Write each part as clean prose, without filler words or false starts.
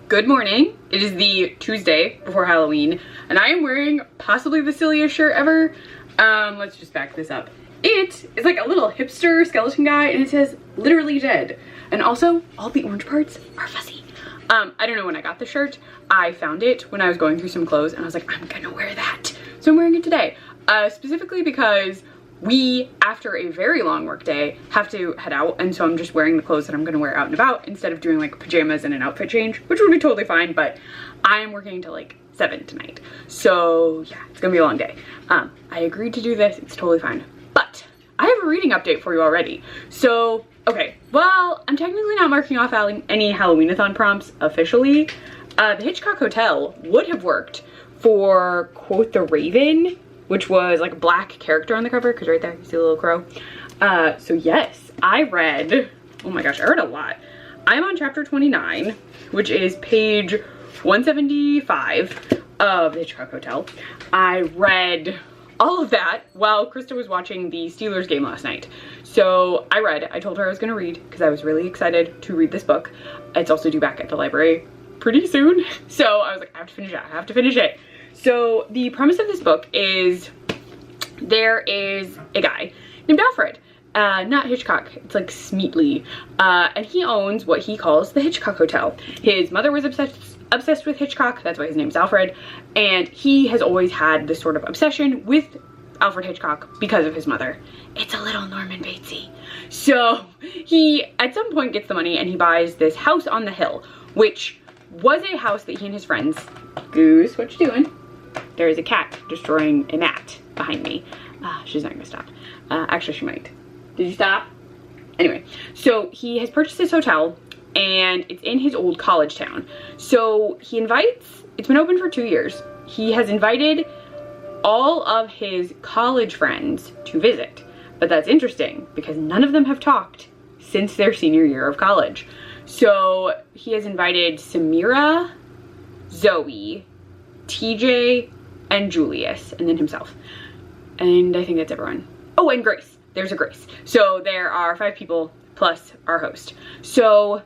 Good morning. It is the Tuesday before Halloween, and I am wearing possibly the silliest shirt ever. Let's just back this up. It is like a little hipster skeleton guy, and it says literally dead. And also, all the orange parts are fuzzy. I don't know when I got the shirt. I found it when I was going through some clothes, and I was like, I'm gonna wear that. So I'm wearing it today. Specifically because we, after a very long work day, have to head out, and so I'm just wearing the clothes that I'm gonna wear out and about instead of doing like pajamas and an outfit change, which would be totally fine, but I am working till like 7 tonight. So yeah, it's gonna be a long day. I agreed to do this, it's totally fine. But I have a reading update for you already. So, okay, well, I'm technically not marking off any Halloween-A-Thon prompts officially. The Hitchcock Hotel would have worked for Quote the Raven, which was like a black character on the cover, because right there, you see a little crow. So yes, I read, oh my gosh, I read a lot. I'm on chapter 29, which is page 175 of the Hitchcock Hotel. I read all of that while Krista was watching the Steelers game last night. So I told her I was gonna read, because I was really excited to read this book. It's also due back at the library pretty soon. So I was like, I have to finish it, I have to finish it. So the premise of this book is there is a guy named Alfred, not Hitchcock, it's like Smeatley, and he owns what he calls the Hitchcock Hotel. His mother was obsessed with Hitchcock, that's why his name's Alfred, and he has always had this sort of obsession with Alfred Hitchcock because of his mother. It's a little Norman Batesy. So he at some point gets the money and he buys this house on the hill, which was a house that he and his friends, Goose, what you doing? There is a cat destroying a mat behind me. She's not gonna stop. Actually, she might. Did you stop? Anyway, so he has purchased this hotel and it's in his old college town. So he invites, it's been open for 2 years. He has invited all of his college friends to visit. But that's interesting because none of them have talked since their senior year of college. So he has invited Samira, Zoe, TJ, and Julius, and then himself. And I think that's everyone. Oh, and Grace. There's a Grace. So there are 5 people plus our host. So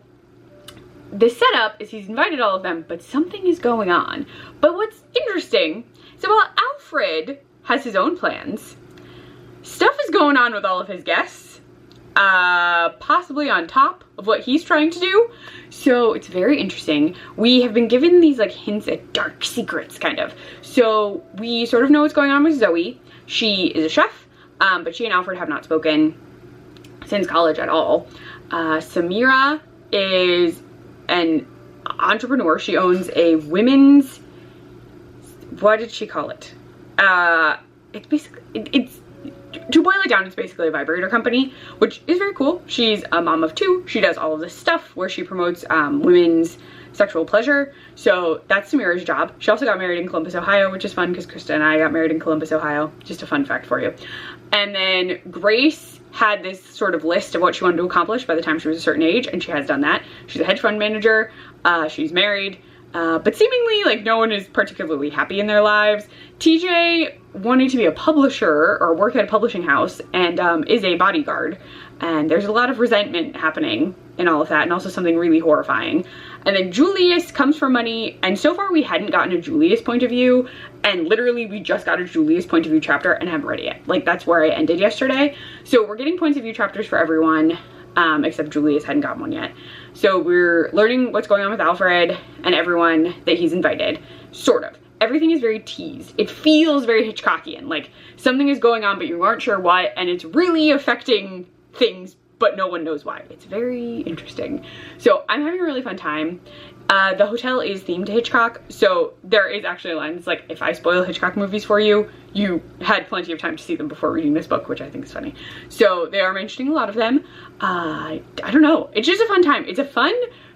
the setup is he's invited all of them, but something is going on. But what's interesting, so while Alfred has his own plans, stuff is going on with all of his guests, possibly on top of what he's trying to do. So it's very interesting. We have been given these like hints at dark secrets, kind of. So we sort of know what's going on with Zoe. She is a chef, but she and Alfred have not spoken since college at all. Samira is an entrepreneur. She owns a women's, what did she call it? It's basically, it's to boil it down, it's basically a vibrator company, which is very cool. She's a mom of 2. She does all of this stuff where she promotes women's sexual pleasure. So that's Samira's job. She also got married in Columbus, Ohio, which is fun because Krista and I got married in Columbus, Ohio. Just a fun fact for you. And then Grace had this sort of list of what she wanted to accomplish by the time she was a certain age, and she has done that. She's a hedge fund manager. She's married. But seemingly like no one is particularly happy in their lives. TJ wanted to be a publisher or work at a publishing house and is a bodyguard. And there's a lot of resentment happening in all of that, and also something really horrifying. And then Julius comes from money, and so far we hadn't gotten a Julius point of view, and literally we just got a Julius point of view chapter and haven't read it yet. Like that's where I ended yesterday. So we're getting points of view chapters for everyone. Except Julius hadn't gotten one yet. So we're learning what's going on with Alfred and everyone that he's invited, sort of. Everything is very teased. It feels very Hitchcockian, like something is going on but you aren't sure what, and it's really affecting things but no one knows why. It's very interesting. So I'm having a really fun time. The hotel is themed to Hitchcock, so there is actually a line that's like, if I spoil Hitchcock movies for you, you had plenty of time to see them before reading this book, which I think is funny. So they are mentioning a lot of them. I don't know, it's just a fun time. It's a fun,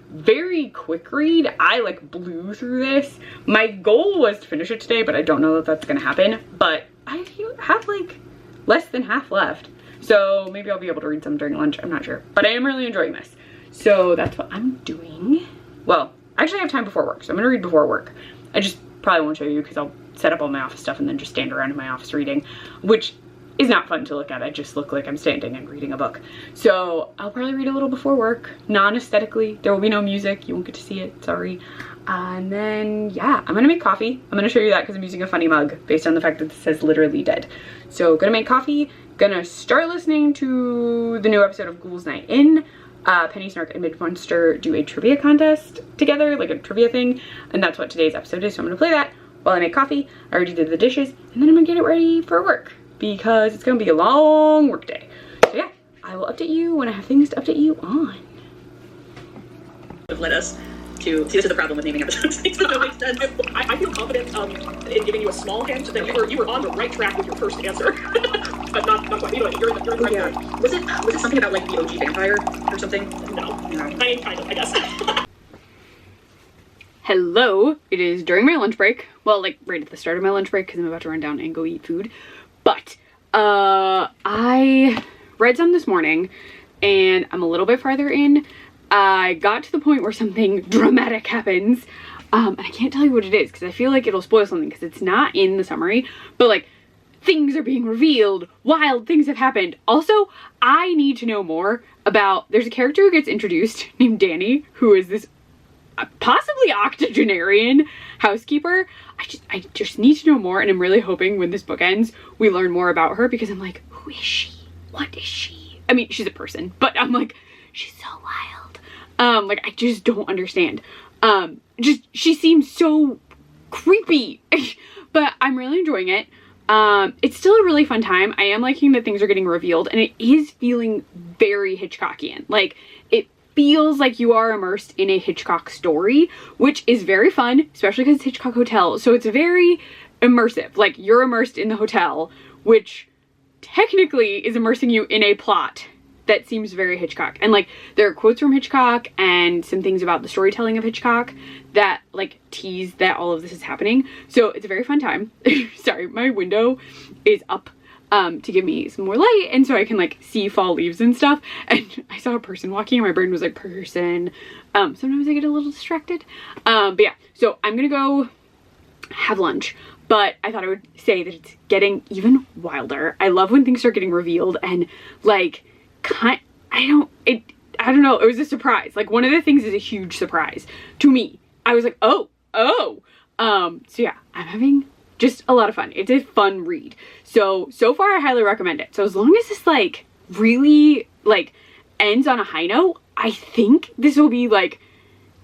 very quick read. I like blew through this. My goal was to finish it today, but I don't know that that's gonna happen. But I have like less than half left. So maybe I'll be able to read some during lunch, I'm not sure. But I am really enjoying this. So that's what I'm doing. Well, I actually have time before work, so I'm gonna read before work. I just probably won't show you because I'll set up all my office stuff and then just stand around in my office reading, which is not fun to look at. I just look like I'm standing and reading a book. So I'll probably read a little before work, non-aesthetically. There will be no music. You won't get to see it, sorry. And then, yeah, I'm gonna make coffee. I'm gonna show you that because I'm using a funny mug based on the fact that this says literally dead. So gonna make coffee, gonna start listening to the new episode of Ghouls Night In. Penny, Snark, and Midmonster do a trivia contest together, like a trivia thing. And that's what today's episode is, so I'm gonna play that while I make coffee. I already did the dishes, and then I'm gonna get it ready for work because it's gonna be a long work day. So yeah, I will update you when I have things to update you on. Led us to see, this is the problem with naming episodes. I feel confident in giving you a small hint that you were on the right track with your first answer, but not quite. You're in the right track. Was it something about like the OG vampire or something? No. I mean, kind of, I guess. Hello, it is during my lunch break. Well, like right at the start of my lunch break because I'm about to run down and go eat food. But I read some this morning and I'm a little bit farther in. I got to the point where something dramatic happens. And I can't tell you what it is because I feel like it'll spoil something because it's not in the summary. But like things are being revealed, wild things have happened. Also, I need to know more about, there's a character who gets introduced named Danny, who is this possibly octogenarian housekeeper. I just need to know more, and I'm really hoping when this book ends we learn more about her because I'm like, who is she? What is she? I mean, she's a person, but I'm like, she's so wild. Like I just don't understand. She seems so creepy. But I'm really enjoying it. It's still a really fun time. I am liking that things are getting revealed, and it is feeling very Hitchcockian. Like it feels like you are immersed in a Hitchcock story, which is very fun, especially because it's Hitchcock Hotel. So it's very immersive. Like you're immersed in the hotel, which technically is immersing you in a plot that seems very Hitchcock. And like there are quotes from Hitchcock and some things about the storytelling of Hitchcock that like tease that all of this is happening. So it's a very fun time. Sorry, my window is up to give me some more light and so I can like see fall leaves and stuff. And I saw a person walking and my brain was like, person. Sometimes I get a little distracted. But yeah, so I'm gonna go have lunch. But I thought I would say that it's getting even wilder. I love when things start getting revealed and like I don't know, it was a surprise. Like one of the things is a huge surprise to me. I was like, oh. So yeah, I'm having just a lot of fun. It's a fun read. So far I highly recommend it. So as long as this like really like ends on a high note, I think this will be like,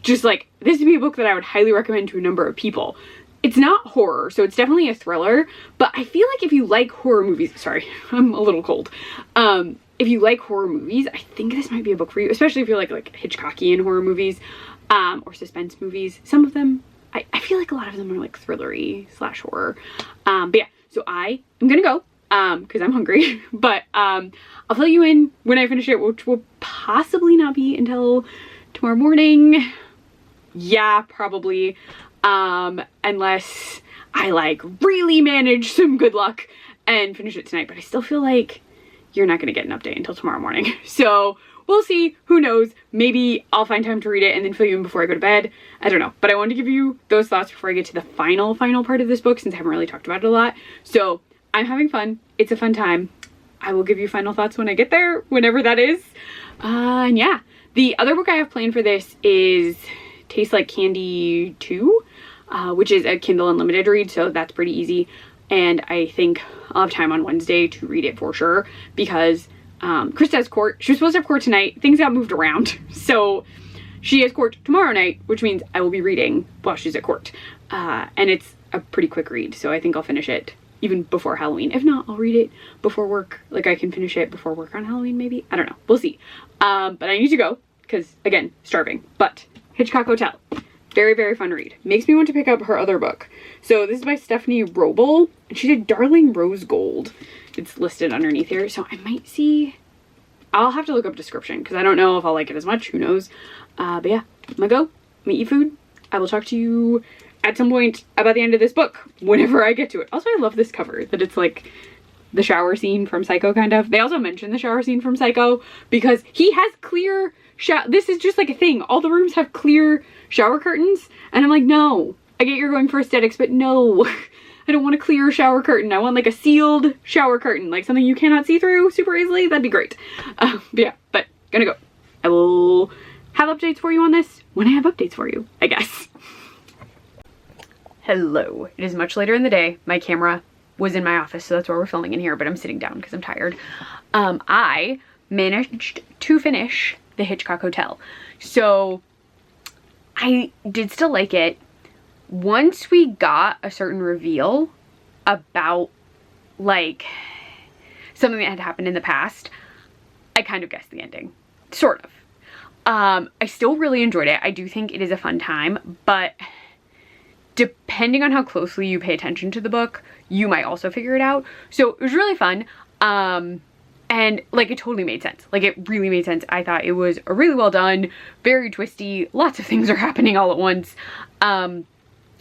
just like, this would be a book that I would highly recommend to a number of people. It's not horror, so it's definitely a thriller, but I feel like if you like horror movies, sorry, I'm a little cold. If you like horror movies, I think this might be a book for you, especially if you like Hitchcockian horror movies, or suspense movies. Some of them, I feel like a lot of them are like thrillery / horror. But yeah, so I am gonna go, cause I'm hungry, but, I'll fill you in when I finish it, which will possibly not be until tomorrow morning. Yeah, probably. Unless I like really manage some good luck and finish it tonight, but I still feel like you're not gonna get an update until tomorrow morning. So we'll see, who knows, maybe I'll find time to read it and then fill you in before I go to bed. I don't know, but I wanted to give you those thoughts before I get to the final part of this book since I haven't really talked about it a lot. So I'm having fun, it's a fun time. I will give you final thoughts when I get there, whenever that is. And yeah, the other book I have planned for this is Tastes Like Candy 2, which is a Kindle Unlimited read, so that's pretty easy. And I think I'll have time on Wednesday to read it for sure because Krista has court. She was supposed to have court tonight. Things got moved around. So she has court tomorrow night, which means I will be reading while she's at court. And it's a pretty quick read, so I think I'll finish it even before Halloween. If not, I'll read it before work. Like I can finish it before work on Halloween maybe. I don't know. We'll see. But I need to go because, again, starving. But Hitchcock Hotel. Very, very fun read. Makes me want to pick up her other book. So this is by Stephanie Roble, and she did Darling Rose Gold. It's listed underneath here, so I might see. I'll have to look up description because I don't know if I'll like it as much. Who knows? But yeah, I'm gonna go. I'm gonna eat food. I will talk to you at some point about the end of this book whenever I get to it. Also, I love this cover that it's like the shower scene from Psycho, kind of. They also mention the shower scene from Psycho because he has clear shower. This is just like a thing. All the rooms have clear shower curtains, and I'm like, no. I get you're going for aesthetics, but no. I don't want a clear shower curtain. I want like a sealed shower curtain, like something you cannot see through super easily. That'd be great. But gonna go. I will have updates for you on this when I have updates for you, I guess. Hello. It is much later in the day. My camera was in my office, so that's why we're filming in here, but I'm sitting down because I'm tired. I managed to finish The Hitchcock Hotel. So I did still like it. Once we got a certain reveal about like something that had happened in the past, I kind of guessed the ending. Sort of. I still really enjoyed it. I do think it is a fun time, but depending on how closely you pay attention to the book, you might also figure it out. So it was really fun. And like it totally made sense. Like it really made sense. I thought it was really well done, very twisty, lots of things are happening all at once. And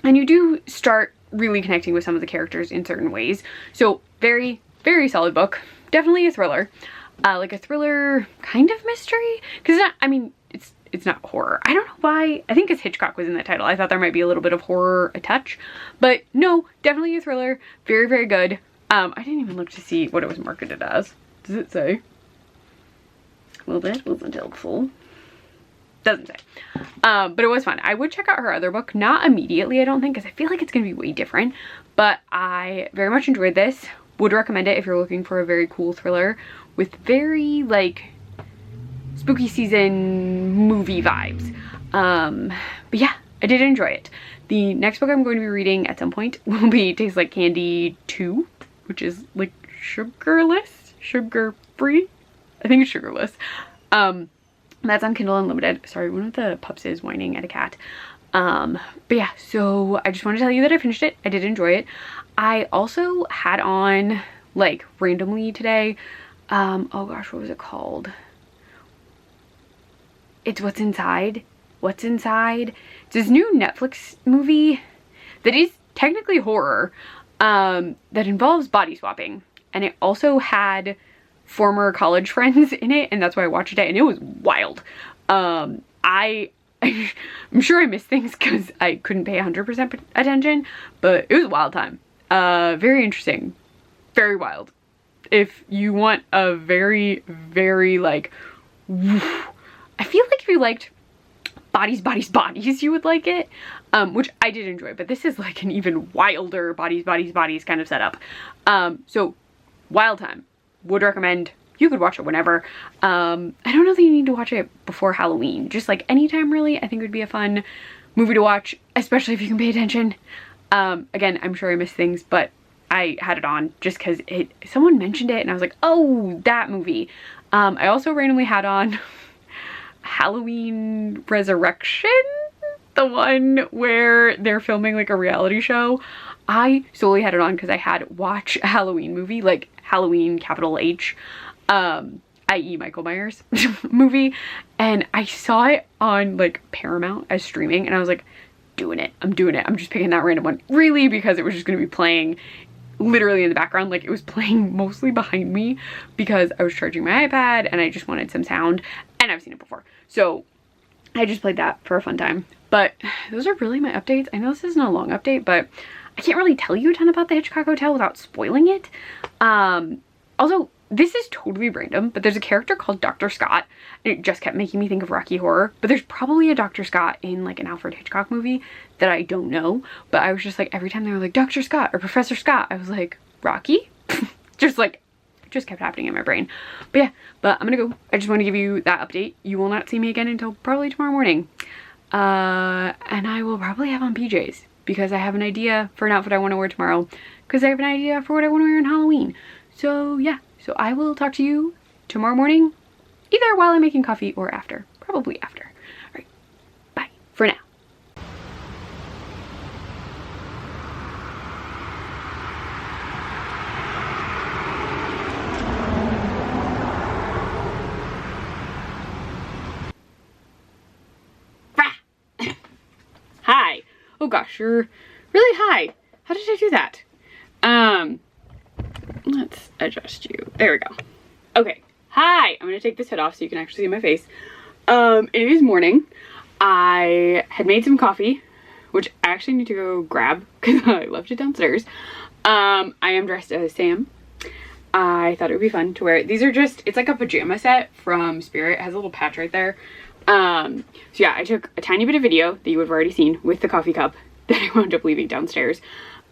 you do start really connecting with some of the characters in certain ways. So very, very solid book. Definitely a thriller. Like a thriller kind of mystery. Because it's not, I mean, it's not horror. I don't know why. I think because Hitchcock was in the title. I thought there might be a little bit of horror, a touch. But no, definitely a thriller. Very, very good. I didn't even look to see what it was marketed as. Does it say? Well, that wasn't helpful. Doesn't say. But it was fun. I would check out her other book. Not immediately, I don't think, because I feel like it's going to be way different. But I very much enjoyed this. Would recommend it if you're looking for a very cool thriller with very, like, spooky season movie vibes. But yeah, I did enjoy it. The next book I'm going to be reading at some point will be Tastes Like Candy 2, which is, like, sugarless? Sugar-free? I think it's sugarless. That's on Kindle Unlimited. Sorry, one of the pups is whining at a cat. But yeah, so I just want to tell you that I finished it. I did enjoy it. I also had on, like, randomly today, oh gosh, what was it called? It's What's Inside. What's Inside? It's this new Netflix movie that is technically horror, that involves body swapping. And it also had former college friends in it, and that's why I watched it, and it was wild. I'm sure I missed things because I couldn't pay 100% attention, but it was a wild time. Very interesting. Very wild. If you want a very, very, like, I feel like if you liked bodies, you would like it, which I did enjoy, but this is like an even wilder bodies kind of setup. So wild time. Would recommend. You could watch it whenever. I don't know that you need to watch it before Halloween. Just like anytime really, I think it would be a fun movie to watch, especially if you can pay attention. Again, I'm sure I missed things, but I had it on just because someone mentioned it and I was like, oh, that movie. I also randomly had on Halloween Resurrection, the one where they're filming like a reality show. I solely had it on because I had watched a Halloween movie, like Halloween capital H, i.e. Michael Myers movie, and I saw it on like Paramount as streaming and I was like, doing it. I'm doing it. I'm just picking that random one, really, because it was just going to be playing literally in the background. Like it was playing mostly behind me because I was charging my iPad and I just wanted some sound, and I've seen it before. So I just played that for a fun time. But those are really my updates. I know this isn't a long update, but I can't really tell you a ton about the Hitchcock Hotel without spoiling it. Also, this is totally random, but there's a character called Dr. Scott, and it just kept making me think of Rocky Horror. But there's probably a Dr. Scott in like an Alfred Hitchcock movie that I don't know. But I was just like, every time they were like Dr. Scott or Professor Scott, I was like, Rocky? Just like, it just kept happening in my brain. But yeah, but I'm gonna go. I just want to give you that update. You will not see me again until probably tomorrow morning. And I will probably have on PJs because I have an idea for an outfit I want to wear tomorrow, because I have an idea for what I want to wear on Halloween. So yeah, so I will talk to you tomorrow morning, either while I'm making coffee or after. Probably after. All right, bye for now. Hi. Oh gosh, you're really high. How did I do that? Let's adjust you. There we go. Okay. Hi. I'm gonna take this hood off so you can actually see my face. It is morning. I had made some coffee which I actually need to go grab because I left it downstairs. I am dressed as Sam. I thought it would be fun to wear it. These are just, it's like a pajama set from Spirit. It has a little patch right there. So yeah, I took a tiny bit of video that you would have already seen with the coffee cup that I wound up leaving downstairs.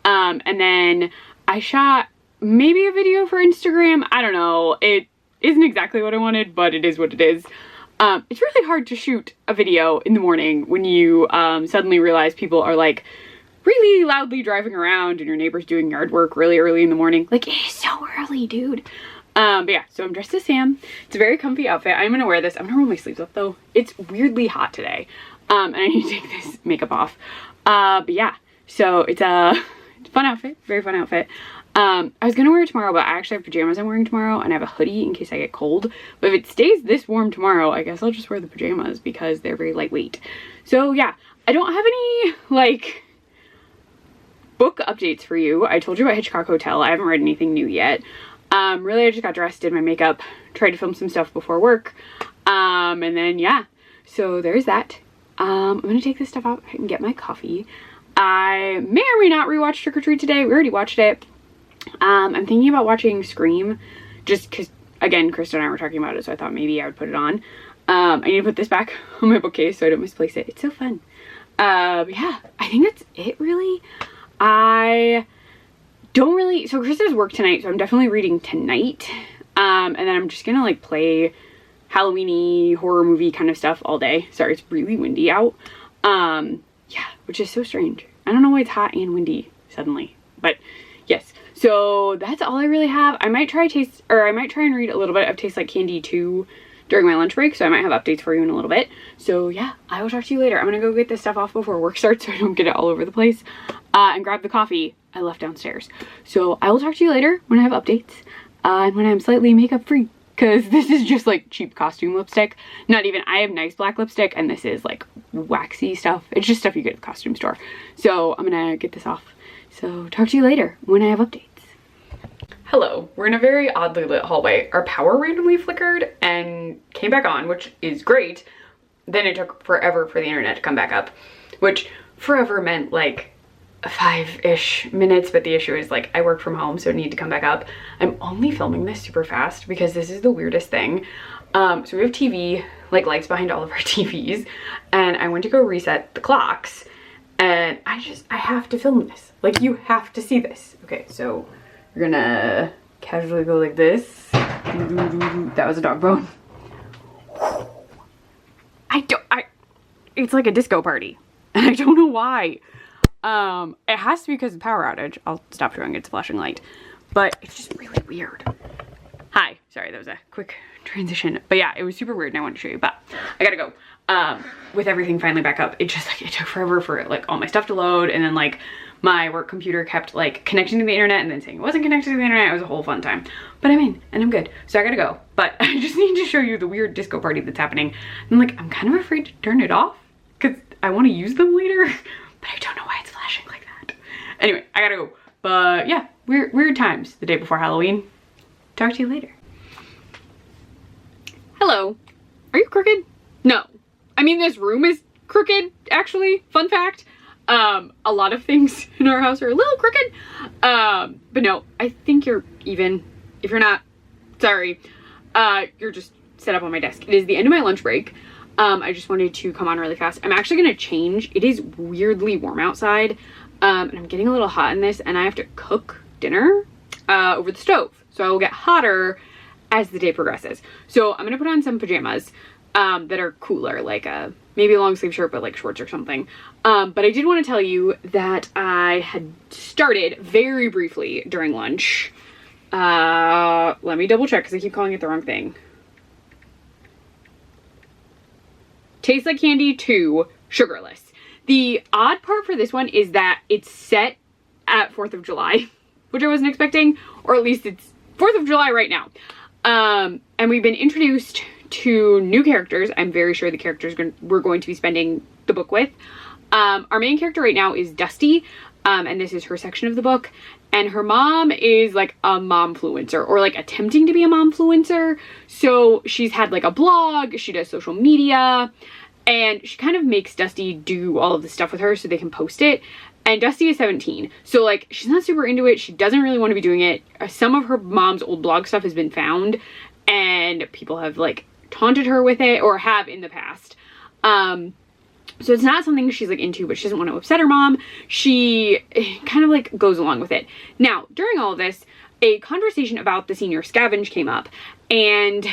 And then I shot maybe a video for Instagram. I don't know. It isn't exactly what I wanted, but it is what it is. It's really hard to shoot a video in the morning when you suddenly realize people are like really loudly driving around and your neighbor's doing yard work really early in the morning. Like, it is so early, dude. But yeah, so I'm dressed as Sam. It's a very comfy outfit. I'm gonna wear this. I'm gonna roll my sleeves up though. It's weirdly hot today. And I need to take this makeup off. But yeah, so it's a fun outfit, very fun outfit. I was gonna wear it tomorrow, but I actually have pajamas I'm wearing tomorrow, and I have a hoodie in case I get cold. But if it stays this warm tomorrow, I guess I'll just wear the pajamas because they're very lightweight. So yeah, I don't have any like book updates for you. I told you about Hitchcock Hotel. I haven't read anything new yet. Really, I just got dressed, did my makeup, tried to film some stuff before work. And then yeah, so there's that. I'm gonna take this stuff out and get my coffee. I may or may not rewatch Trick or Treat today. We already watched it. I'm thinking about watching Scream just because, again, Krista and I were talking about it, so I thought maybe I would put it on. I need to put this back on my bookcase so I don't misplace it. It's so fun. But yeah, I think that's it really. I don't really, so Krista's work tonight, so I'm definitely reading tonight. And then I'm just gonna like play Halloween-y horror movie kind of stuff all day. Sorry, it's really windy out. Yeah, which is so strange. I don't know why it's hot and windy suddenly, but yes. So that's all I really have. I might try and read a little bit of Taste Like Candy 2 during my lunch break, so I might have updates for you in a little bit. So yeah, I will talk to you later. I'm gonna go get this stuff off before work starts so I don't get it all over the place, and grab the coffee I left downstairs. So I will talk to you later when I have updates, and when I'm slightly makeup free, because this is just like cheap costume lipstick. Not even, I have nice black lipstick, and this is like waxy stuff. It's just stuff you get at the costume store. So I'm gonna get this off. So talk to you later when I have updates. Hello, we're in a very oddly lit hallway. Our power randomly flickered and came back on, which is great. Then it took forever for the internet to come back up, which forever meant like 5-ish minutes, but the issue is like I work from home, so I need to come back up. I'm only filming this super fast because this is the weirdest thing. So we have TV, like lights behind all of our TVs, and I went to go reset the clocks, and I have to film this. Like, you have to see this. Okay, so we're gonna casually go like this. That was a dog bone. It's like a disco party, and I don't know why. It has to be because of the power outage. I'll stop showing its flashing light, but it's just really weird. Hi, sorry, that was a quick transition, but yeah, it was super weird and I wanted to show you, but I gotta go. With everything finally back up, it just like, it took forever for like all my stuff to load, and then like my work computer kept like connecting to the internet and then saying it wasn't connected to the internet. It was a whole fun time, but I'm in and I'm good. So I gotta go, but I just need to show you the weird disco party that's happening. And like, I'm kind of afraid to turn it off because I want to use them later, but I don't know why it's flashing like that. Anyway, I gotta go, but yeah, weird times the day before Halloween. Talk to you later. Hello, are you crooked? No, I mean, this room is crooked, actually, fun fact. A lot of things in our house are a little crooked, but no, I think you're even. If you're not, sorry, you're just set up on my desk. It is the end of my lunch break. I just wanted to come on really fast. I'm actually gonna change. It is weirdly warm outside, and I'm getting a little hot in this, and I have to cook dinner over the stove. So I will get hotter as the day progresses. So I'm gonna put on some pajamas that are cooler, like maybe a long sleeve shirt, but like shorts or something. But I did want to tell you that I had started very briefly during lunch. Let me double check because I keep calling it the wrong thing. Taste Like Candy 2 sugarless. The odd part for this one is that it's set at 4th of July, which I wasn't expecting, or at least it's 4th of July right now. And we've been introduced to new characters. I'm very sure the characters we're going to be spending the book with. Our main character right now is Dusty, and this is her section of the book. And her mom is like a momfluencer, or like attempting to be a momfluencer. So she's had like a blog, she does social media, And she kind of makes Dusty do all of the stuff with her so they can post it. And Dusty is 17. So like, she's not super into it. She doesn't really want to be doing it. Some of her mom's old blog stuff has been found and people have like taunted her with it, or have in the past. So it's not something she's like into, but she doesn't want to upset her mom. She kind of like goes along with it. Now, during all of this, a conversation about the senior scavenge came up, and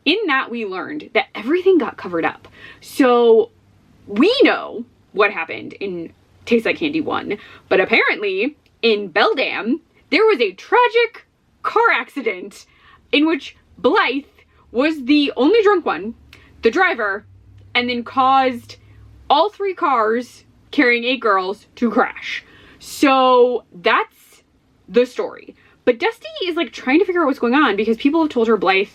in that we learned that everything got covered up. So we know what happened in Tastes Like Candy 1, but apparently in Beldam, there was a tragic car accident in which Blythe was the only drunk one, the driver, and then caused all 3 cars carrying 8 girls to crash. So that's the story. But Dusty is like trying to figure out what's going on because people have told her Blythe,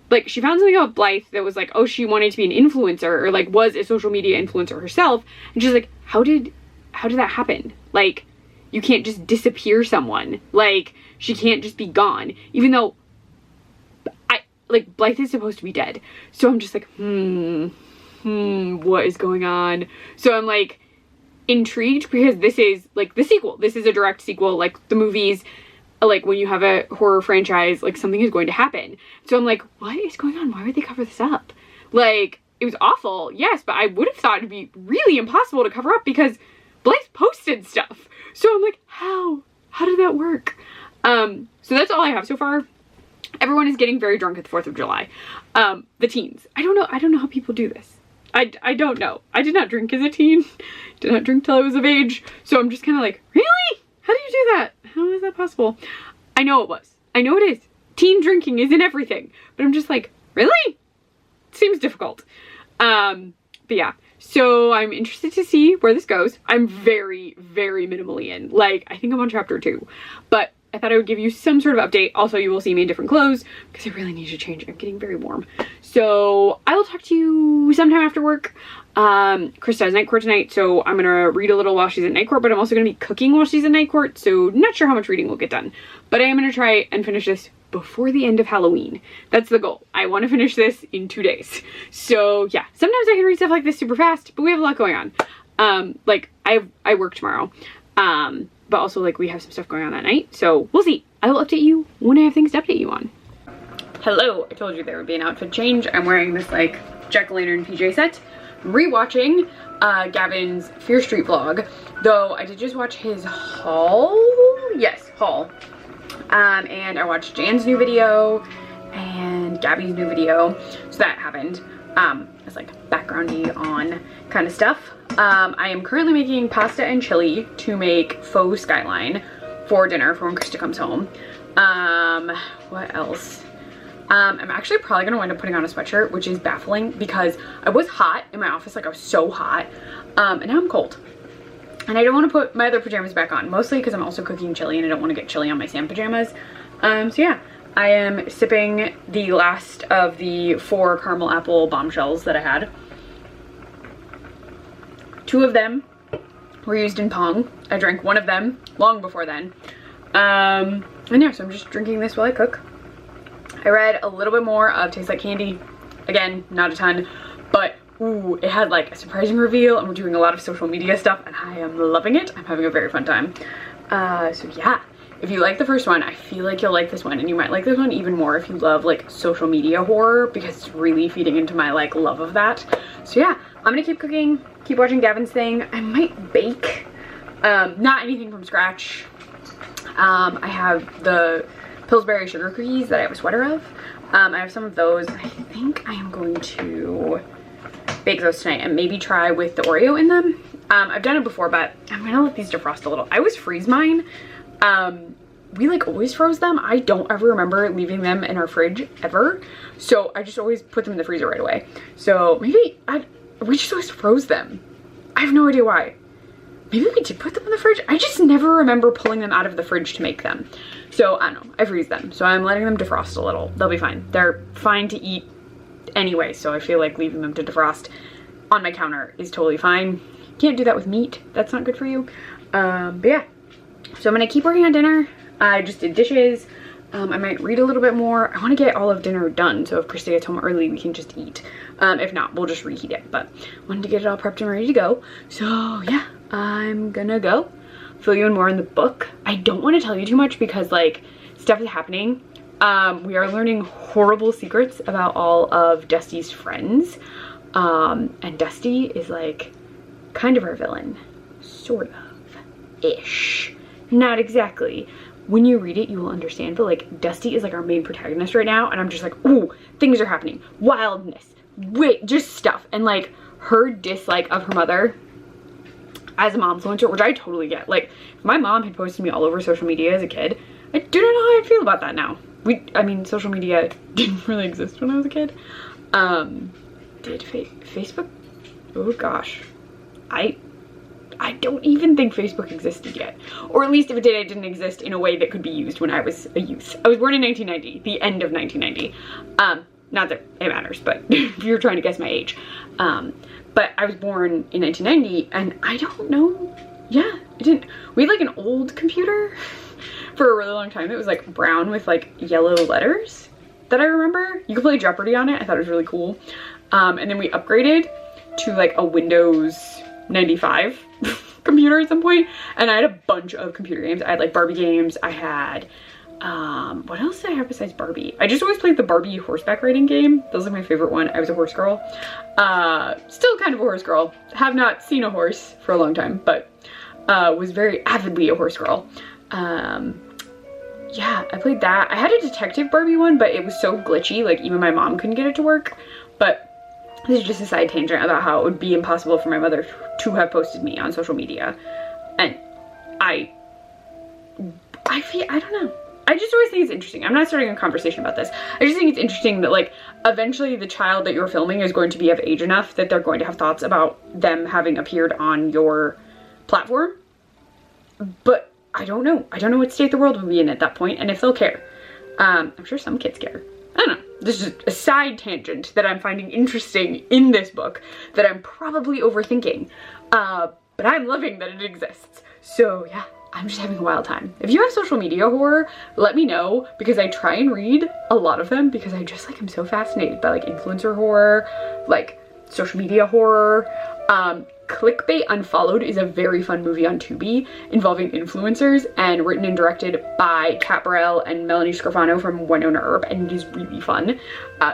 like she found something about Blythe that was like, oh, she wanted to be an influencer, or like was a social media influencer herself. And she's like, how did that happen? Like, you can't just disappear someone. Like, she can't just be gone. Even though Blythe is supposed to be dead. So I'm just like, what is going on? So I'm like intrigued because this is like the sequel. This is a direct sequel. Like the movies, like when you have a horror franchise, like something is going to happen. So I'm like, what is going on? Why would they cover this up? Like, it was awful, yes, but I would have thought it'd be really impossible to cover up because Blythe posted stuff. So I'm like, how did that work? So that's all I have so far. Everyone is getting very drunk at the 4th of July. The teens. I don't know how people do this. I don't know. I did not drink as a teen. Did not drink till I was of age. So I'm just kind of like, really? How do you do that? How is that possible? I know it was. I know it is. Teen drinking is in everything. But I'm just like, really? Seems difficult. But yeah. So I'm interested to see where this goes. I'm very, very minimally in. Like, I think I'm on chapter 2. But I thought I would give you some sort of update. Also, you will see me in different clothes because I really need to change. I'm getting very warm. So I will talk to you sometime after work. Krista has night court tonight, so I'm gonna read a little while she's at night court, but I'm also gonna be cooking while she's at night court, so not sure how much reading will get done. But I am gonna try and finish this before the end of Halloween. That's the goal. I want to finish this in 2 days. So yeah, sometimes I can read stuff like this super fast, but we have a lot going on. Like I work tomorrow. But also like we have some stuff going on that night. So we'll see. I will update you when I have things to update you on. Hello, I told you there would be an outfit change. I'm wearing this like jack-o'-lantern PJ set. I'm rewatching Gavin's Fear Street vlog, though I did just watch his haul. Yes, haul. And I watched Jan's new video and Gabby's new video. So that happened. It's like backgroundy on kind of stuff. I am currently making pasta and chili to make faux skyline for dinner for when Krista comes home. What else? I'm actually probably gonna wind up putting on a sweatshirt, which is baffling because I was hot in my office, like I was so hot, and now I'm cold. And I don't want to put my other pajamas back on, mostly because I'm also cooking chili and I don't want to get chili on my Sam pajamas. So yeah, I am sipping the last of the 4 caramel apple bombshells that I had. 2 of them were used in Pong. I drank 1 of them long before then. And yeah, so I'm just drinking this while I cook. I read a little bit more of Tastes Like Candy. Again, not a ton, but ooh, it had like a surprising reveal and we're doing a lot of social media stuff and I am loving it. I'm having a very fun time. So yeah, if you like the first one, I feel like you'll like this one, and you might like this one even more if you love like social media horror because it's really feeding into my like love of that. So yeah, I'm gonna keep cooking, keep watching Gavin's thing. I might bake, not anything from scratch. I have the Pillsbury sugar cookies that I have a sweater of. I have some of those. I think I am going to bake those tonight and maybe try with the Oreo in them. I've done it before, but I'm gonna let these defrost a little. I always freeze mine. We like always froze them. I don't ever remember leaving them in our fridge ever. So I just always put them in the freezer right away. So maybe we just always froze them. I have no idea why. Maybe we did put them in the fridge. I just never remember pulling them out of the fridge to make them. So I don't know, I freeze them. So I'm letting them defrost a little. They'll be fine. They're fine to eat anyway. So I feel like leaving them to defrost on my counter is totally fine. Can't do that with meat. That's not good for you. But yeah, so I'm gonna keep working on dinner. I just did dishes. I might read a little bit more. I want to get all of dinner done, so if Krista gets home early, we can just eat. If not, we'll just reheat it, but wanted to get it all prepped and ready to go. So yeah, I'm gonna go. Fill you in more in the book. I don't want to tell you too much because like stuff is happening. We are learning horrible secrets about all of Dusty's friends. And Dusty is like kind of our villain. Sort of. Ish. Not exactly. When you read it, you will understand, but like Dusty is like our main protagonist right now, and I'm just like, ooh, things are happening. Wildness. Wait, just stuff. And like her dislike of her mother as a momfluencer, which I totally get. Like, if my mom had posted me all over social media as a kid, I do not know how I feel about that now. I mean, social media didn't really exist when I was a kid. Did Facebook? Oh gosh. I don't even think Facebook existed yet. Or at least if it did, it didn't exist in a way that could be used when I was a youth. I was born in 1990, the end of 1990. Not that it matters, but if you're trying to guess my age. But I was born in 1990, and I don't know. Yeah, it didn't. We had like an old computer for a really long time. It was like brown with like yellow letters that I remember. You could play Jeopardy on it. I thought it was really cool. And then we upgraded to like a Windows 95 computer at some point, and I had a bunch of computer games. I had like Barbie games. I had what else did I have besides Barbie? I just always played the Barbie horseback riding game. That was like my favorite one. I was a horse girl. Still kind of a horse girl. Have not seen a horse for a long time, but was very avidly a horse girl. Yeah, I played that. I had a detective Barbie one, but it was so glitchy, like even my mom couldn't get it to work. But this is just a side tangent about how it would be impossible for my mother to have posted me on social media. And I don't know. I just always think it's interesting. I'm not starting a conversation about this. I just think it's interesting that like eventually the child that you're filming is going to be of age enough that they're going to have thoughts about them having appeared on your platform. But I don't know. I don't know what state the world will be in at that point and if they'll care. I'm sure some kids care. I don't know. This is a side tangent that I'm finding interesting in this book that I'm probably overthinking. But I'm loving that it exists. So yeah, I'm just having a wild time. If you have social media horror, let me know, because I try and read a lot of them because I just like am so fascinated by like influencer horror, like social media horror. Clickbait Unfollowed is a very fun movie on Tubi involving influencers and written and directed by Kat Burrell and Melanie Scrofano from Winona Earp, and it is really fun.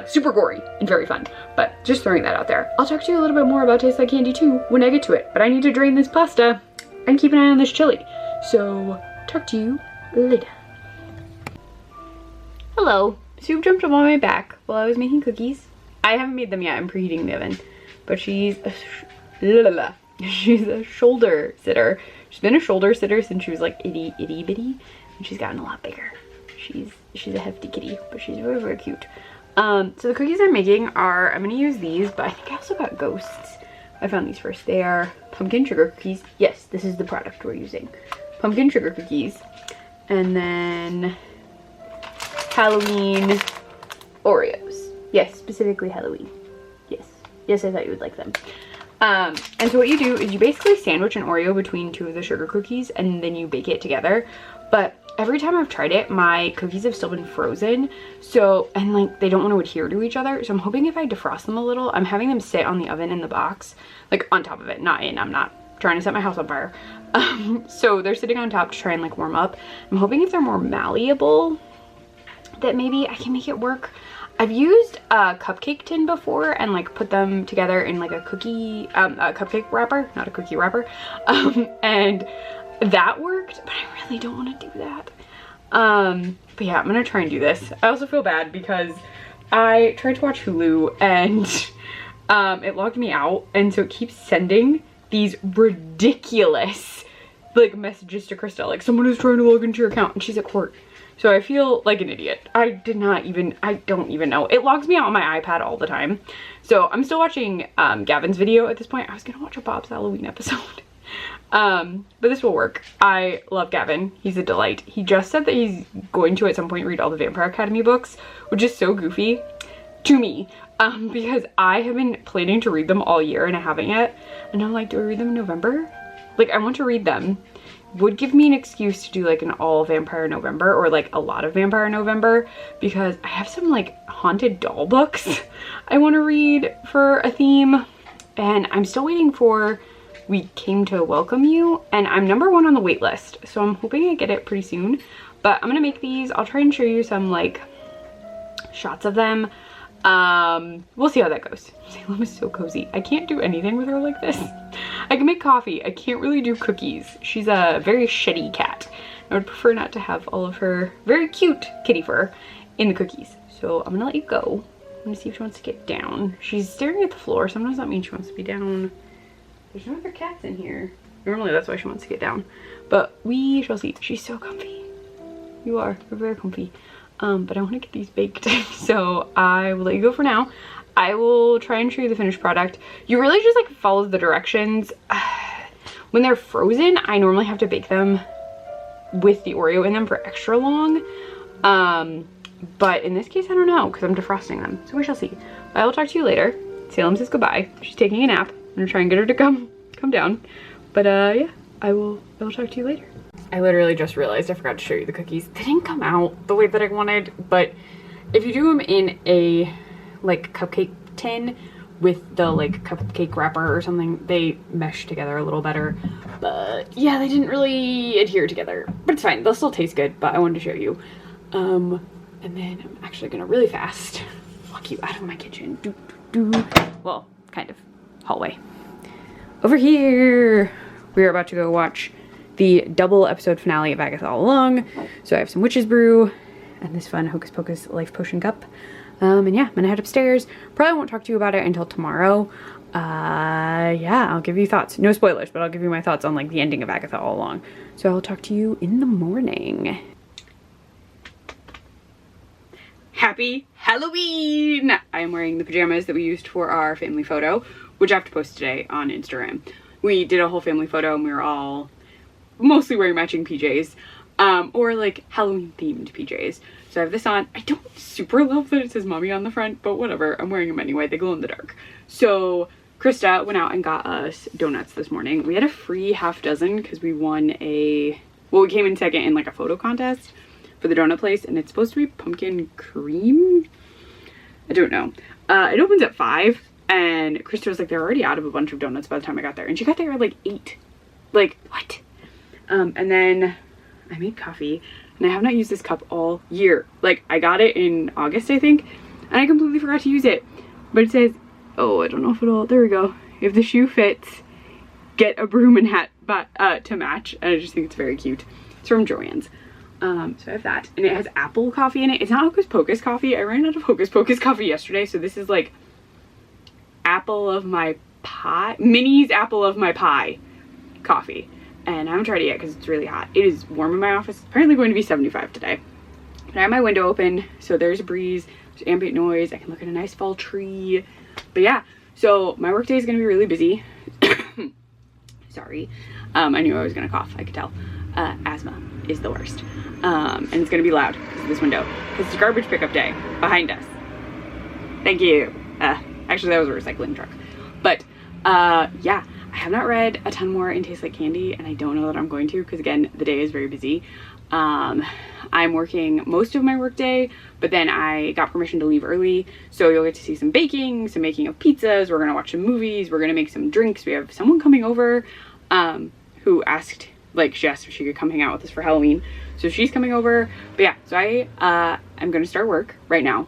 Super gory and very fun, but just throwing that out there. I'll talk to you a little bit more about Taste Like Candy too when I get to it, but I need to drain this pasta and keep an eye on this chili. So, talk to you later. Hello. Soup jumped up on my back while I was making cookies. I haven't made them yet. I'm preheating the oven. But she's a shoulder sitter. She's been a shoulder sitter since she was like itty bitty, and she's gotten a lot bigger. She's a hefty kitty, but she's very, very cute. So the cookies I'm making are, I'm gonna use these, but I think I also got ghosts. I found these first. They are pumpkin sugar cookies. Yes, this is the product we're using. Pumpkin sugar cookies. And then Halloween Oreos. Yes, specifically Halloween. Yes, I thought you would like them. And so what you do is you basically sandwich an Oreo between two of the sugar cookies and then you bake it together. But every time I've tried it, my cookies have still been frozen. So, and like they don't want to adhere to each other. So I'm hoping if I defrost them a little, I'm having them sit on the oven in the box, like on top of it, not in. I'm not trying to set my house on fire. So they're sitting on top to try and like warm up. I'm hoping if they're more malleable that maybe I can make it work. I've used a cupcake tin before and like put them together in like a cupcake wrapper, not a cookie wrapper. And that worked, but I really don't want to do that. But yeah, I'm gonna try and do this. I also feel bad because I tried to watch Hulu and it logged me out, and so it keeps sending these ridiculous like messages to Krista, like someone is trying to log into your account and she's at court. So I feel like an idiot. I don't even know. It logs me out on my iPad all the time. So I'm still watching Gavin's video at this point. I was gonna watch a Bob's Halloween episode. But this will work. I love Gavin. He's a delight. He just said that he's going to at some point read all the Vampire Academy books, which is so goofy to me. Because I have been planning to read them all year and I haven't yet. And I'm like, do I read them in November? Like, I want to read them would give me an excuse to do like an all vampire November or like a lot of vampire November, because I have some like haunted doll books I want to read for a theme, and I'm still waiting for We Came to Welcome You, and I'm #1 on the wait list, so I'm hoping I get it pretty soon. But I'm gonna make these. I'll try and show you some like shots of them. We'll see how that goes. Salem is so cozy. I can't do anything with her like this. I can make coffee. I can't really do cookies. She's a very shitty cat. I would prefer not to have all of her very cute kitty fur in the cookies. So I'm gonna let you go. I'm gonna see if she wants to get down. She's staring at the floor. Sometimes that means she wants to be down. There's no other cats in here. Normally that's why she wants to get down. But we shall see. She's so comfy. You are. You're very comfy. But I want to get these baked. So I will let you go for now. I will try and show you the finished product. You really just like follow the directions. When they're frozen, I normally have to bake them with the Oreo in them for extra long. But in this case, I don't know, because I'm defrosting them. So we shall see. I will talk to you later. Salem says goodbye. She's taking a nap. I'm gonna try and get her to come down. But yeah, I will talk to you later. I literally just realized I forgot to show you the cookies. They didn't come out the way that I wanted, but if you do them in a like cupcake tin with the like cupcake wrapper or something, they mesh together a little better. But yeah, they didn't really adhere together, but it's fine. They'll still taste good, but I wanted to show you. And then I'm actually gonna really fast walk you out of my kitchen. Well, kind of hallway. Over here, we are about to go watch the double episode finale of Agatha All Along. So I have some witch's brew and this fun Hocus Pocus life potion cup. And yeah, I'm gonna head upstairs. Probably won't talk to you about it until tomorrow. Yeah, I'll give you thoughts. No spoilers, but I'll give you my thoughts on like the ending of Agatha All Along. So I'll talk to you in the morning. Happy Halloween! I am wearing the pajamas that we used for our family photo, which I have to post today on Instagram. We did a whole family photo and we were all mostly wearing matching PJs, or like Halloween themed PJs. So I have this on. I don't super love that it says mommy on the front, but whatever. I'm wearing them anyway. They glow in the dark. So Krista went out and got us donuts this morning. We had a free half dozen because we won we came in second in like a photo contest for the donut place, and it's supposed to be pumpkin cream. I don't know. It opens at 5, and Krista was like, they're already out of a bunch of donuts by the time I got there, and she got there at like 8. Like, what? And then I made coffee, and I have not used this cup all year. Like, I got it in August, I think, and I completely forgot to use it. But it says, oh, I don't know if it'll, there we go. If the shoe fits, get a broom and hat to match. And I just think it's very cute. It's from Joann's. So I have that, and it has apple coffee in it. It's not Hocus Pocus coffee. I ran out of Hocus Pocus coffee yesterday, so this is like apple of my pie, Minnie's apple of my pie coffee. And I haven't tried it yet because it's really hot. It is warm in my office. It's apparently going to be 75 today. But I have my window open, so there's a breeze, there's ambient noise. I can look at a nice fall tree. But yeah, so my work day is going to be really busy. Sorry. I knew I was going to cough. I could tell. Asthma is the worst. And it's going to be loud because of this window. Because it's garbage pickup day behind us. Thank you. Actually, that was a recycling truck. But yeah. I have not read a ton more in Tastes Like Candy, and I don't know that I'm going to because, again, the day is very busy. I'm working most of my work day, but then I got permission to leave early, so you'll get to see some baking, some making of pizzas. We're going to watch some movies. We're going to make some drinks. We have someone coming over who asked, like, she asked if she could come hang out with us for Halloween, so she's coming over. But yeah, so I'm going to start work right now.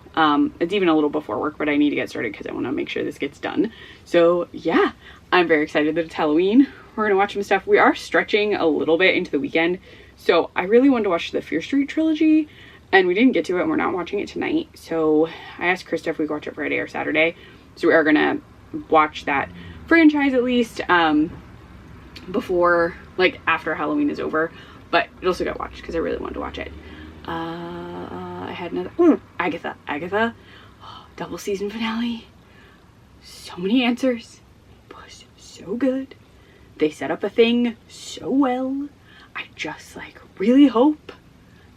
It's even a little before work, but I need to get started because I want to make sure this gets done. So yeah, I'm very excited that it's Halloween. We're gonna watch some stuff. We are stretching a little bit into the weekend, so I really wanted to watch the Fear Street trilogy, and we didn't get to it, and we're not watching it tonight. So I asked Krista if we could watch it Friday or Saturday. So we are gonna watch that franchise at least before, like, after Halloween is over, but it also got watched because I really wanted to watch it. I had another Agatha double season finale. So many answers. So good. They set up a thing so well. I just like really hope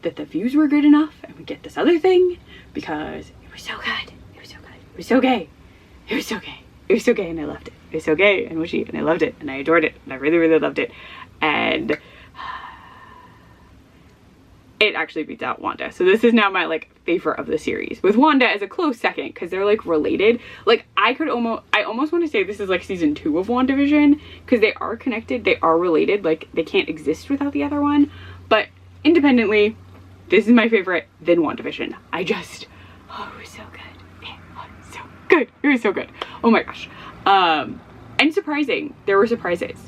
that the views were good enough and we get this other thing, because it was so good. It was so good. It was so gay. It was so gay. It was so gay and I loved it. It was so gay and witchy and I loved it and I adored it and I really, really loved it. And it actually beats out Wanda. So this is now my like favorite of the series, with Wanda as a close second because they're like related. Like I almost want to say this is like season 2 of WandaVision because they are connected, they are related, like they can't exist without the other one. But independently, this is my favorite, then WandaVision. Oh, it was so good. It was so good. It was so good. Oh my gosh. And surprising. There were surprises,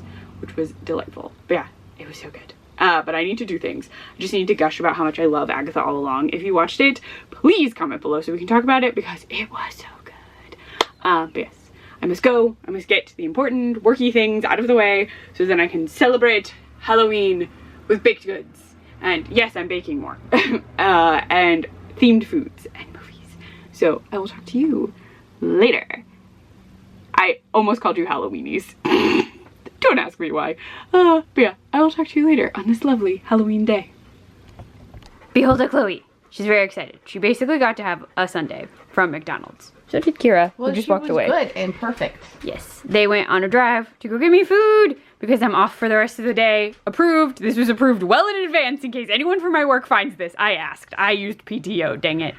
which was delightful. But yeah, it was so good. But I need to do things. I just need to gush about how much I love Agatha All Along. If you watched it, please comment below so we can talk about it because it was so good. But yes, I must go. I must get the important worky things out of the way so then I can celebrate Halloween with baked goods. And yes, I'm baking more. And themed foods and movies. So I will talk to you later. I almost called you Halloweenies. Don't ask me why. But yeah, I will talk to you later on this lovely Halloween day. Behold a Chloe. She's very excited. She basically got to have a sundae from McDonald's. So did Kira, who just walked away. Good and perfect. Yes. They went on a drive to go get me food because I'm off for the rest of the day. Approved. This was approved well in advance in case anyone from my work finds this. I asked. I used PTO, dang it.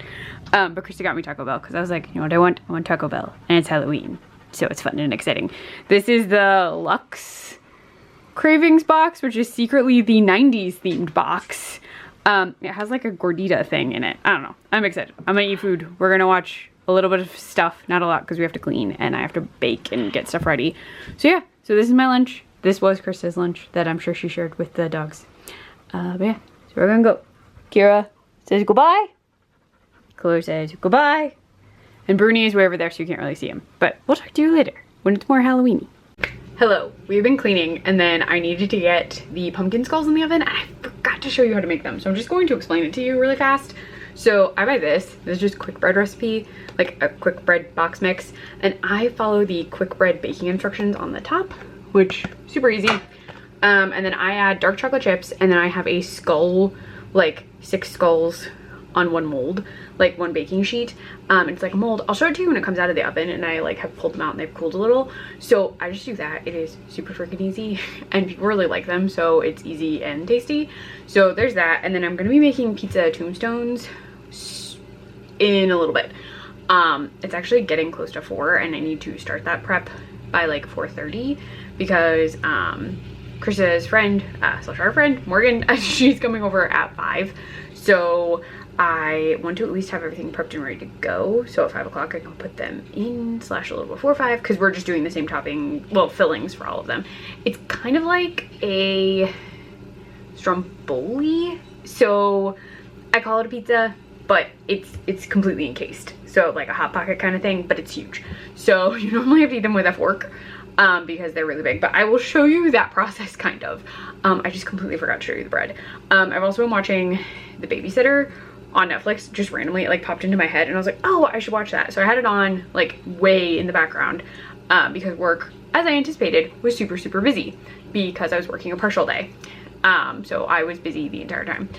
But Krista got me Taco Bell because I was like, you know what I want? I want Taco Bell. And it's Halloween. So it's fun and exciting. This is the Lux Cravings box, which is secretly the 90s themed box. It has like a gordita thing in it. I don't know. I'm excited. I'm gonna eat food. We're gonna watch a little bit of stuff. Not a lot because we have to clean and I have to bake and get stuff ready. So yeah, so this is my lunch. This was Krista's lunch that I'm sure she shared with the dogs. But yeah, so we're gonna go. Kira says goodbye. Chloe says goodbye. And Bruni is way over there so you can't really see him. But we'll talk to you later when it's more Halloween-y. Hello, we've been cleaning and then I needed to get the pumpkin skulls in the oven and I forgot to show you how to make them. So I'm just going to explain it to you really fast. So I buy this is just quick bread recipe, like a quick bread box mix. And I follow the quick bread baking instructions on the top, which super easy. And then I add dark chocolate chips and then I have a skull, like 6 skulls on one mold, like one baking sheet. It's like a mold. I'll show it to you when it comes out of the oven and I like have pulled them out and they've cooled a little. So I just do that. It is super freaking easy and people really like them. So it's easy and tasty. So there's that. And then I'm going to be making pizza tombstones in a little bit. It's actually getting close to 4 and I need to start that prep by like 4:30 because Krista's friend, slash our friend, Morgan, she's coming over at 5. So I want to at least have everything prepped and ready to go. So at 5 o'clock I can put them in, slash a little before 5 because we're just doing the same topping, well, fillings for all of them. It's kind of like a stromboli. So I call it a pizza, but it's completely encased. So like a Hot Pocket kind of thing, but it's huge. So you normally have to eat them with a fork because they're really big, but I will show you that process kind of. I just completely forgot to show you the bread. I've also been watching The Babysitter on Netflix, just randomly. It like popped into my head and I was like, oh, I should watch that. So I had it on like way in the background because work, as I anticipated, was super, super busy because I was working a partial day. So I was busy the entire time.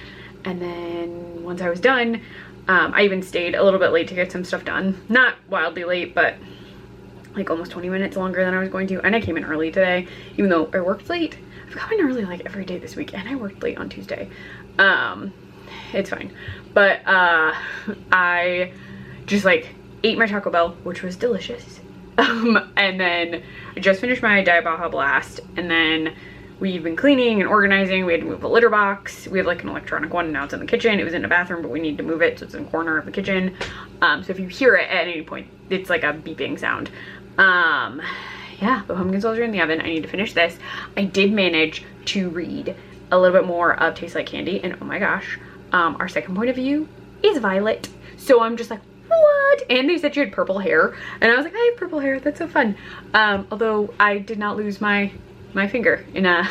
And then once I was done, I even stayed a little bit late to get some stuff done. Not wildly late, but like almost 20 minutes longer than I was going to. And I came in early today, even though I worked late. I've come in early like every day this week and I worked late on Tuesday. It's fine. But I just like ate my Taco Bell, which was delicious. And then I just finished my Diet Baja Blast. And then we've been cleaning and organizing. We had to move a litter box. We have like an electronic one and now it's in the kitchen. It was in the bathroom, but we need to move it. So it's in the corner of the kitchen. So if you hear it at any point, it's like a beeping sound. Yeah, the pumpkin skulls are in the oven. I need to finish this. I did manage to read a little bit more of Tastes Like Candy and oh my gosh, our second point of view is Violet. So I'm just like, what? And they said she had purple hair and I was like, I have purple hair, that's so fun. Although I did not lose my finger in a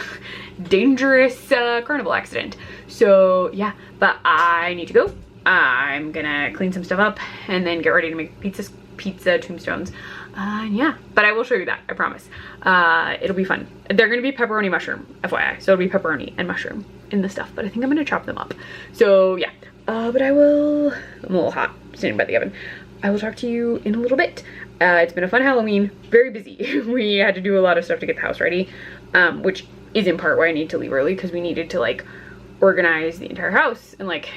dangerous carnival accident. So yeah, but I need to go. I'm gonna clean some stuff up and then get ready to make pizza tombstones. Yeah, but I will show you that, I promise. It'll be fun. They're gonna be pepperoni mushroom, FYI. So it'll be pepperoni and mushroom in the stuff, but I think I'm gonna chop them up. So yeah, but I'm a little hot standing by the oven. I will talk to you in a little bit. It's been a fun Halloween, very busy. We had to do a lot of stuff to get the house ready, which is in part why I need to leave early because we needed to like organize the entire house. And like,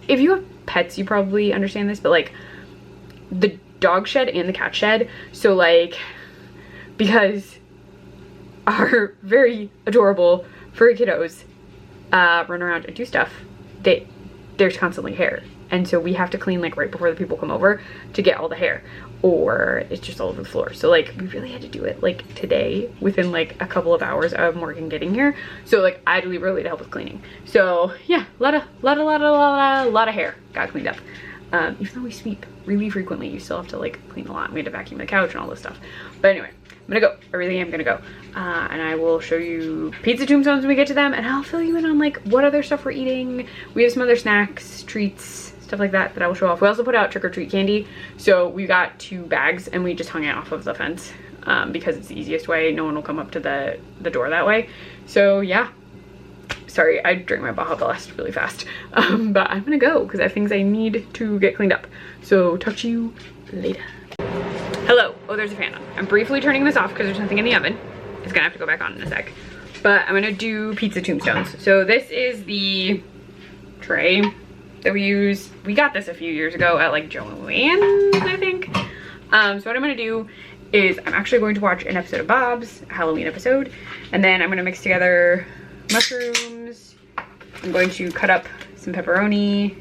if you have pets, you probably understand this, but like the dog shed and the cat shed. So like, because our very adorable furry kiddos run around and do stuff, there's constantly hair. And so we have to clean like right before the people come over to get all the hair, or it's just all over the floor. So like we really had to do it like today within like a couple of hours of Morgan getting here. So like I had to leave early to help with cleaning. So yeah, a lot of hair got cleaned up. Even though we sweep really frequently, you still have to like clean a lot. We had to vacuum the couch and all this stuff. But anyway, I'm gonna go. I really am gonna go. And I will show you pizza tombstones when we get to them, and I'll fill you in on like what other stuff we're eating. We have some other snacks, treats, stuff like that I will show off. We also put out trick-or-treat candy. So we got 2 bags and we just hung it off of the fence because it's the easiest way. No one will come up to the door that way. So yeah. Sorry, I drank my Baja Blast really fast. But I'm gonna go because I have things I need to get cleaned up. So talk to you later. Hello. Oh, there's a fan on. I'm briefly turning this off because there's nothing in the oven. It's gonna have to go back on in a sec. But I'm gonna do pizza tombstones. So this is the tray that we use. We got this a few years ago at like Joann's, I think. So what I'm gonna do is I'm actually going to watch an episode of Bob's, a Halloween episode, and then I'm gonna mix together mushrooms. I'm going to cut up some pepperoni.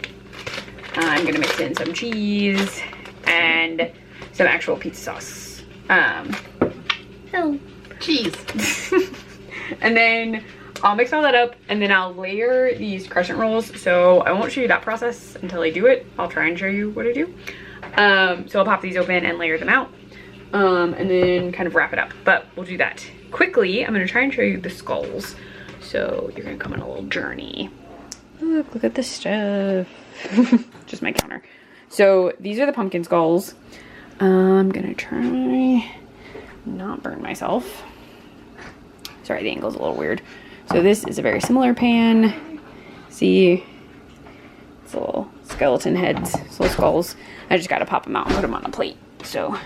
I'm gonna mix in some cheese and some actual pizza sauce. Oh, cheese. And then I'll mix all that up and then I'll layer these crescent rolls. So I won't show you that process until I do it. I'll try and show you what I do. So I'll pop these open and layer them out and then kind of wrap it up. But we'll do that quickly. I'm gonna try and show you the skulls. So you're gonna come on a little journey. Look at this stuff. Just my counter. So these are the pumpkin skulls. I'm gonna try not burn myself. Sorry, the angle's a little weird. So this is a very similar pan. See, it's little skeleton heads, it's little skulls. I just gotta pop them out and put them on a plate. So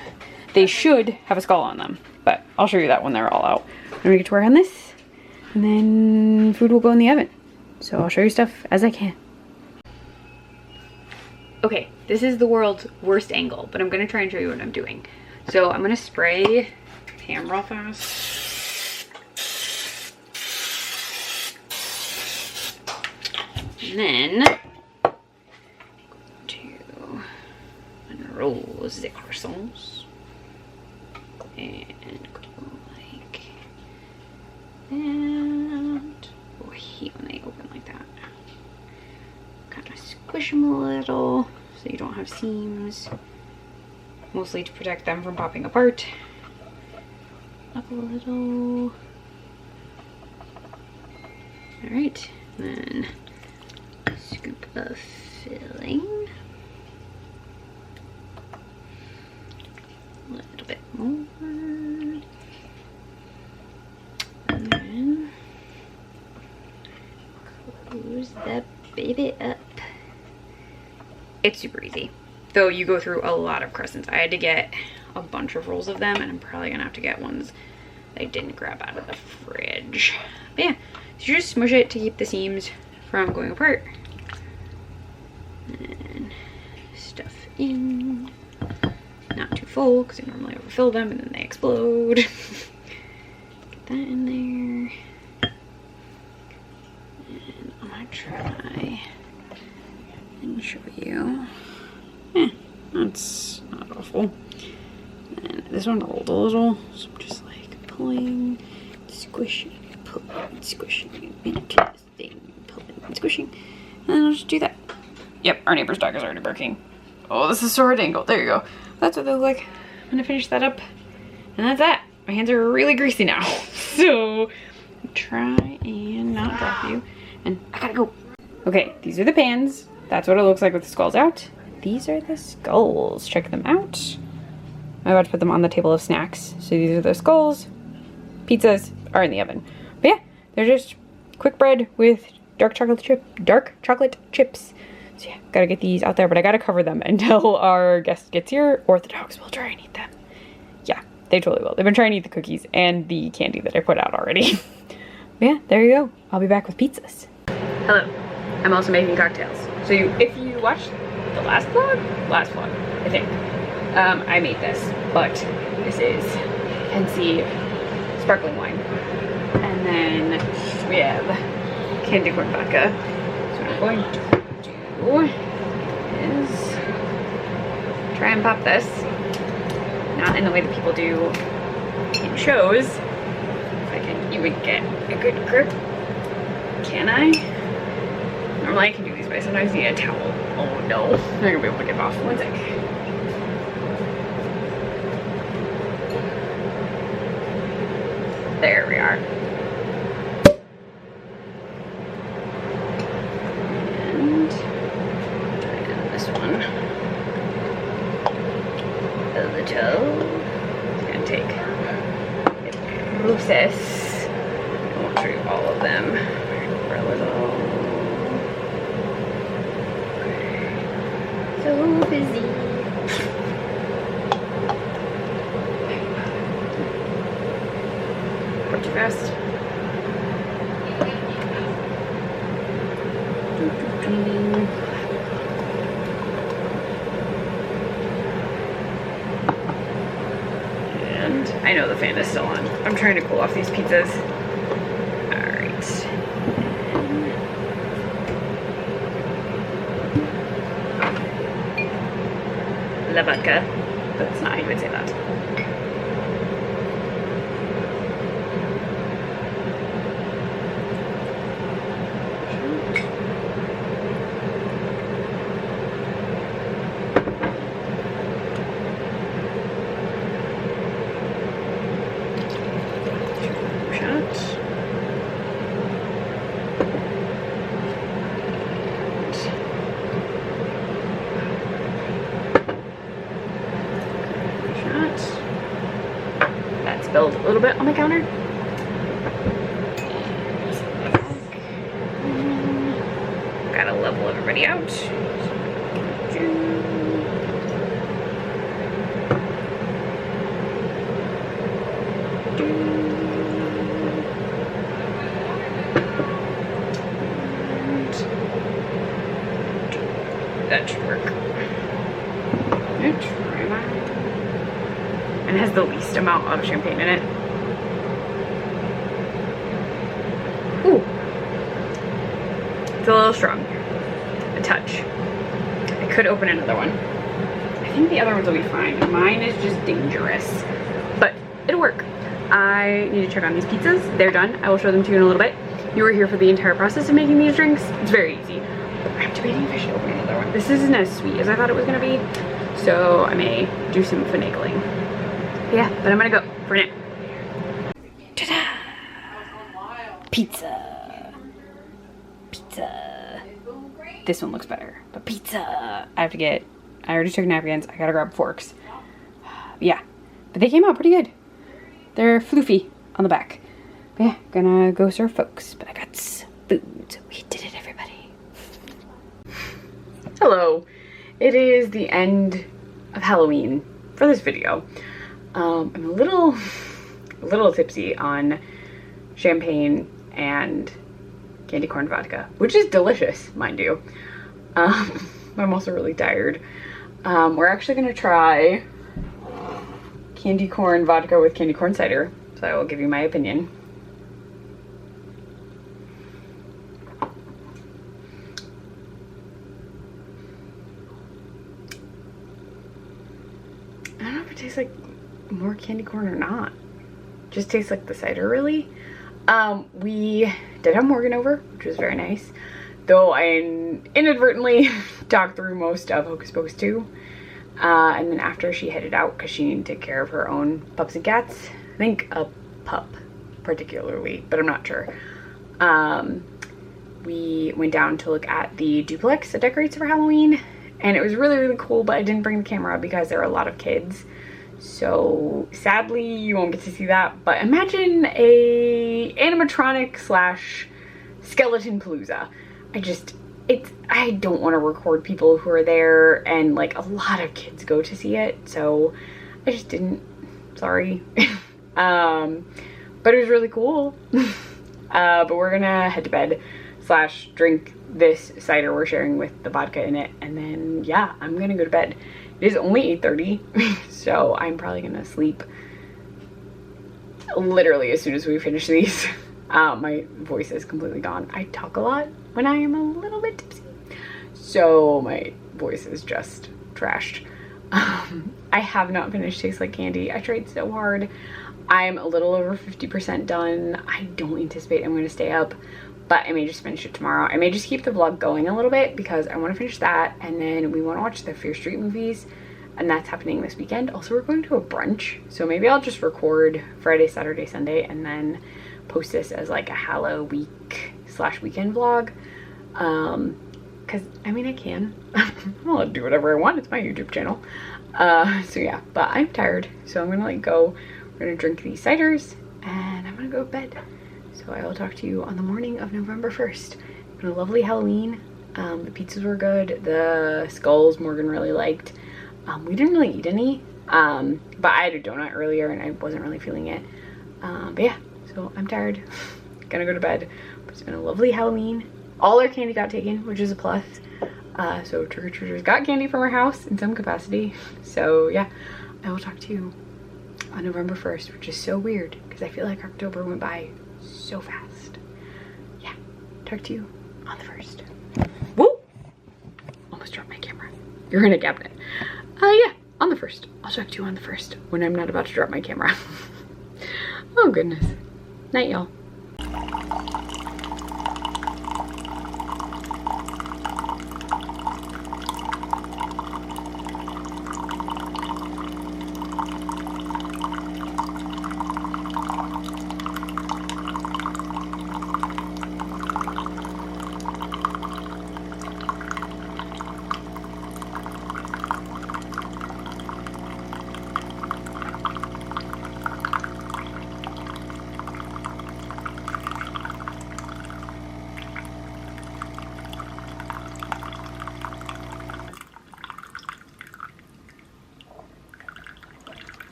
they should have a skull on them, but I'll show you that when they're all out. I'm gonna get to work on this, and then food will go in the oven. So I'll show you stuff as I can. Okay, this is the world's worst angle, but I'm gonna try and show you what I'm doing. So I'm gonna spray ham real fast. And then to unroll the croissants and go like that. Oh, I hate when they open like that. Kind of squish them a little so you don't have seams. Mostly to protect them from popping apart. Up a little. Alright, then scoop of filling. A little bit more. And then close the baby up. It's super easy. Though you go through a lot of crescents. I had to get a bunch of rolls of them, and I'm probably gonna have to get ones I didn't grab out of the fridge. But yeah, so you just smush it to keep the seams from going apart. And stuff in. Not too full, because I normally overfill them and then they explode. Get that in there. And I'm gonna try and show you. That's not awful. And this one rolled a little, so I'm just like pulling, squishing, pulling, squishing into this thing, pulling and squishing. And then I'll just do that. Yep, our neighbor's dog is already barking. Oh, this is so hard to angle. There you go. That's what they look like. I'm gonna finish that up. And that's that. My hands are really greasy now. So try and not drop you. And I gotta go. Okay, these are the pans. That's what it looks like with the skulls out. These are the skulls. Check them out. I'm about to put them on the table of snacks. So these are the skulls. Pizzas are in the oven. But yeah, they're just quick bread with dark chocolate chips. So yeah, gotta get these out there, but I gotta cover them until our guest gets here, or the dogs will try and eat them. Yeah, they totally will. They've been trying to eat the cookies and the candy that I put out already. But yeah, there you go. I'll be back with pizzas. Hello. I'm also making cocktails. So if you watched the last vlog, I think, I made this, but this is fancy sparkling wine. And then we have candy corn vodka. So what I'm going to do is try and pop this. Not in the way that people do in shows. If I can even get a good grip. Can I? Normally I can do these, but I sometimes need a towel. Oh no, I'm not gonna be able to get it off. One sec. There we are. And this one. A little. It's gonna take a process. I won't show you all of them. For a little. So busy. We're too fast. And I know the fan is still on. I'm trying to cool off these pizzas. Alright. La vodka. That's not how you would say that. Spilled a little bit on the counter. Gotta level everybody out. That should work. And has the least amount of champagne in it. Ooh. It's a little strong. A touch. I could open another one. I think the other ones will be fine. Mine is just dangerous. But it'll work. I need to check on these pizzas. They're done. I will show them to you in a little bit. You were here for the entire process of making these drinks. It's very easy. But I'm debating if I should open another one. This isn't as sweet as I thought it was gonna be. So I may do some finagling. Yeah, but I'm gonna go for now. Ta-da! Pizza. Pizza. This one looks better, but pizza. I already took napkins. I gotta grab forks. Yeah, but they came out pretty good. They're floofy on the back. But yeah, gonna go serve folks, but I got food. We did it, everybody. Hello. It is the end of Halloween for this video. I'm a little tipsy on champagne and candy corn vodka, which is delicious, mind you. I'm also really tired. We're actually gonna try candy corn vodka with candy corn cider, so I will give you my opinion. I don't know if it tastes like more candy corn or not. Just tastes like the cider, really. We did have Morgan over, which was very nice, though I inadvertently talked through most of Hocus Pocus 2, and then after she headed out because she needed to take care of her own pups and cats. I think a pup particularly, but I'm not sure. We went down to look at the duplex that decorates for Halloween, and it was really cool, but I didn't bring the camera because there are a lot of kids. So sadly you won't get to see that, but imagine a animatronic slash skeleton palooza. I don't want to record people who are there, and like a lot of kids go to see it, so I just didn't. Sorry. But it was really cool. But we're gonna head to bed / drink this cider we're sharing with the vodka in it, and then yeah, I'm gonna go to bed. It is only 8:30, so I'm probably gonna sleep literally as soon as we finish these. My voice is completely gone. I talk a lot when I am a little bit tipsy, so my voice is just trashed. I have not finished Taste Like Candy. I tried so hard. I'm a little over 50% done. I don't anticipate I'm going to stay up, but I may just finish it tomorrow. I may just keep the vlog going a little bit because I want to finish that, and then we want to watch the Fear Street movies, and that's happening this weekend. Also, we're going to a brunch, so maybe I'll just record Friday, Saturday, Sunday, and then post this as like a Halloween / weekend vlog. Because I mean, I can. I'll do whatever I want. It's my YouTube channel. So yeah, but I'm tired, so I'm gonna like go. We're gonna drink these ciders and I'm gonna go to bed. So I will talk to you on the morning of November 1st. It's been a lovely Halloween. The pizzas were good. The skulls Morgan really liked. We didn't really eat any, but I had a donut earlier and I wasn't really feeling it. But yeah, so I'm tired. Gonna go to bed. But it's been a lovely Halloween. All our candy got taken, which is a plus. So trick-or-treaters got candy from our house in some capacity. So yeah, I will talk to you on November 1st, which is so weird because I feel like October went by so fast. Yeah, talk to you on the 1st. Woo! Almost dropped my camera. You're in a cabinet. Yeah, on the 1st. I'll talk to you on the 1st when I'm not about to drop my camera. Oh goodness. Night, y'all.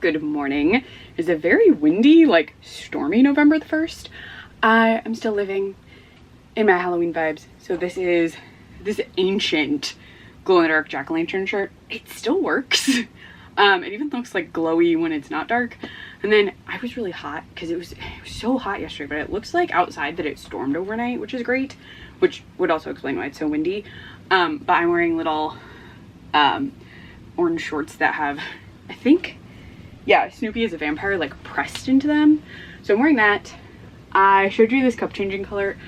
Good morning. It's a very windy, like stormy November the 1st. I am still living in my Halloween vibes. So this is this ancient glow-in-the-dark jack-o'-lantern shirt. It still works. It even looks like glowy when it's not dark. And then I was really hot because it was so hot yesterday, but it looks like outside that it stormed overnight, which is great, which would also explain why it's so windy. But I'm wearing little orange shorts that have, I think, yeah, Snoopy is a vampire like pressed into them. So I'm wearing that. I showed you this cup changing color.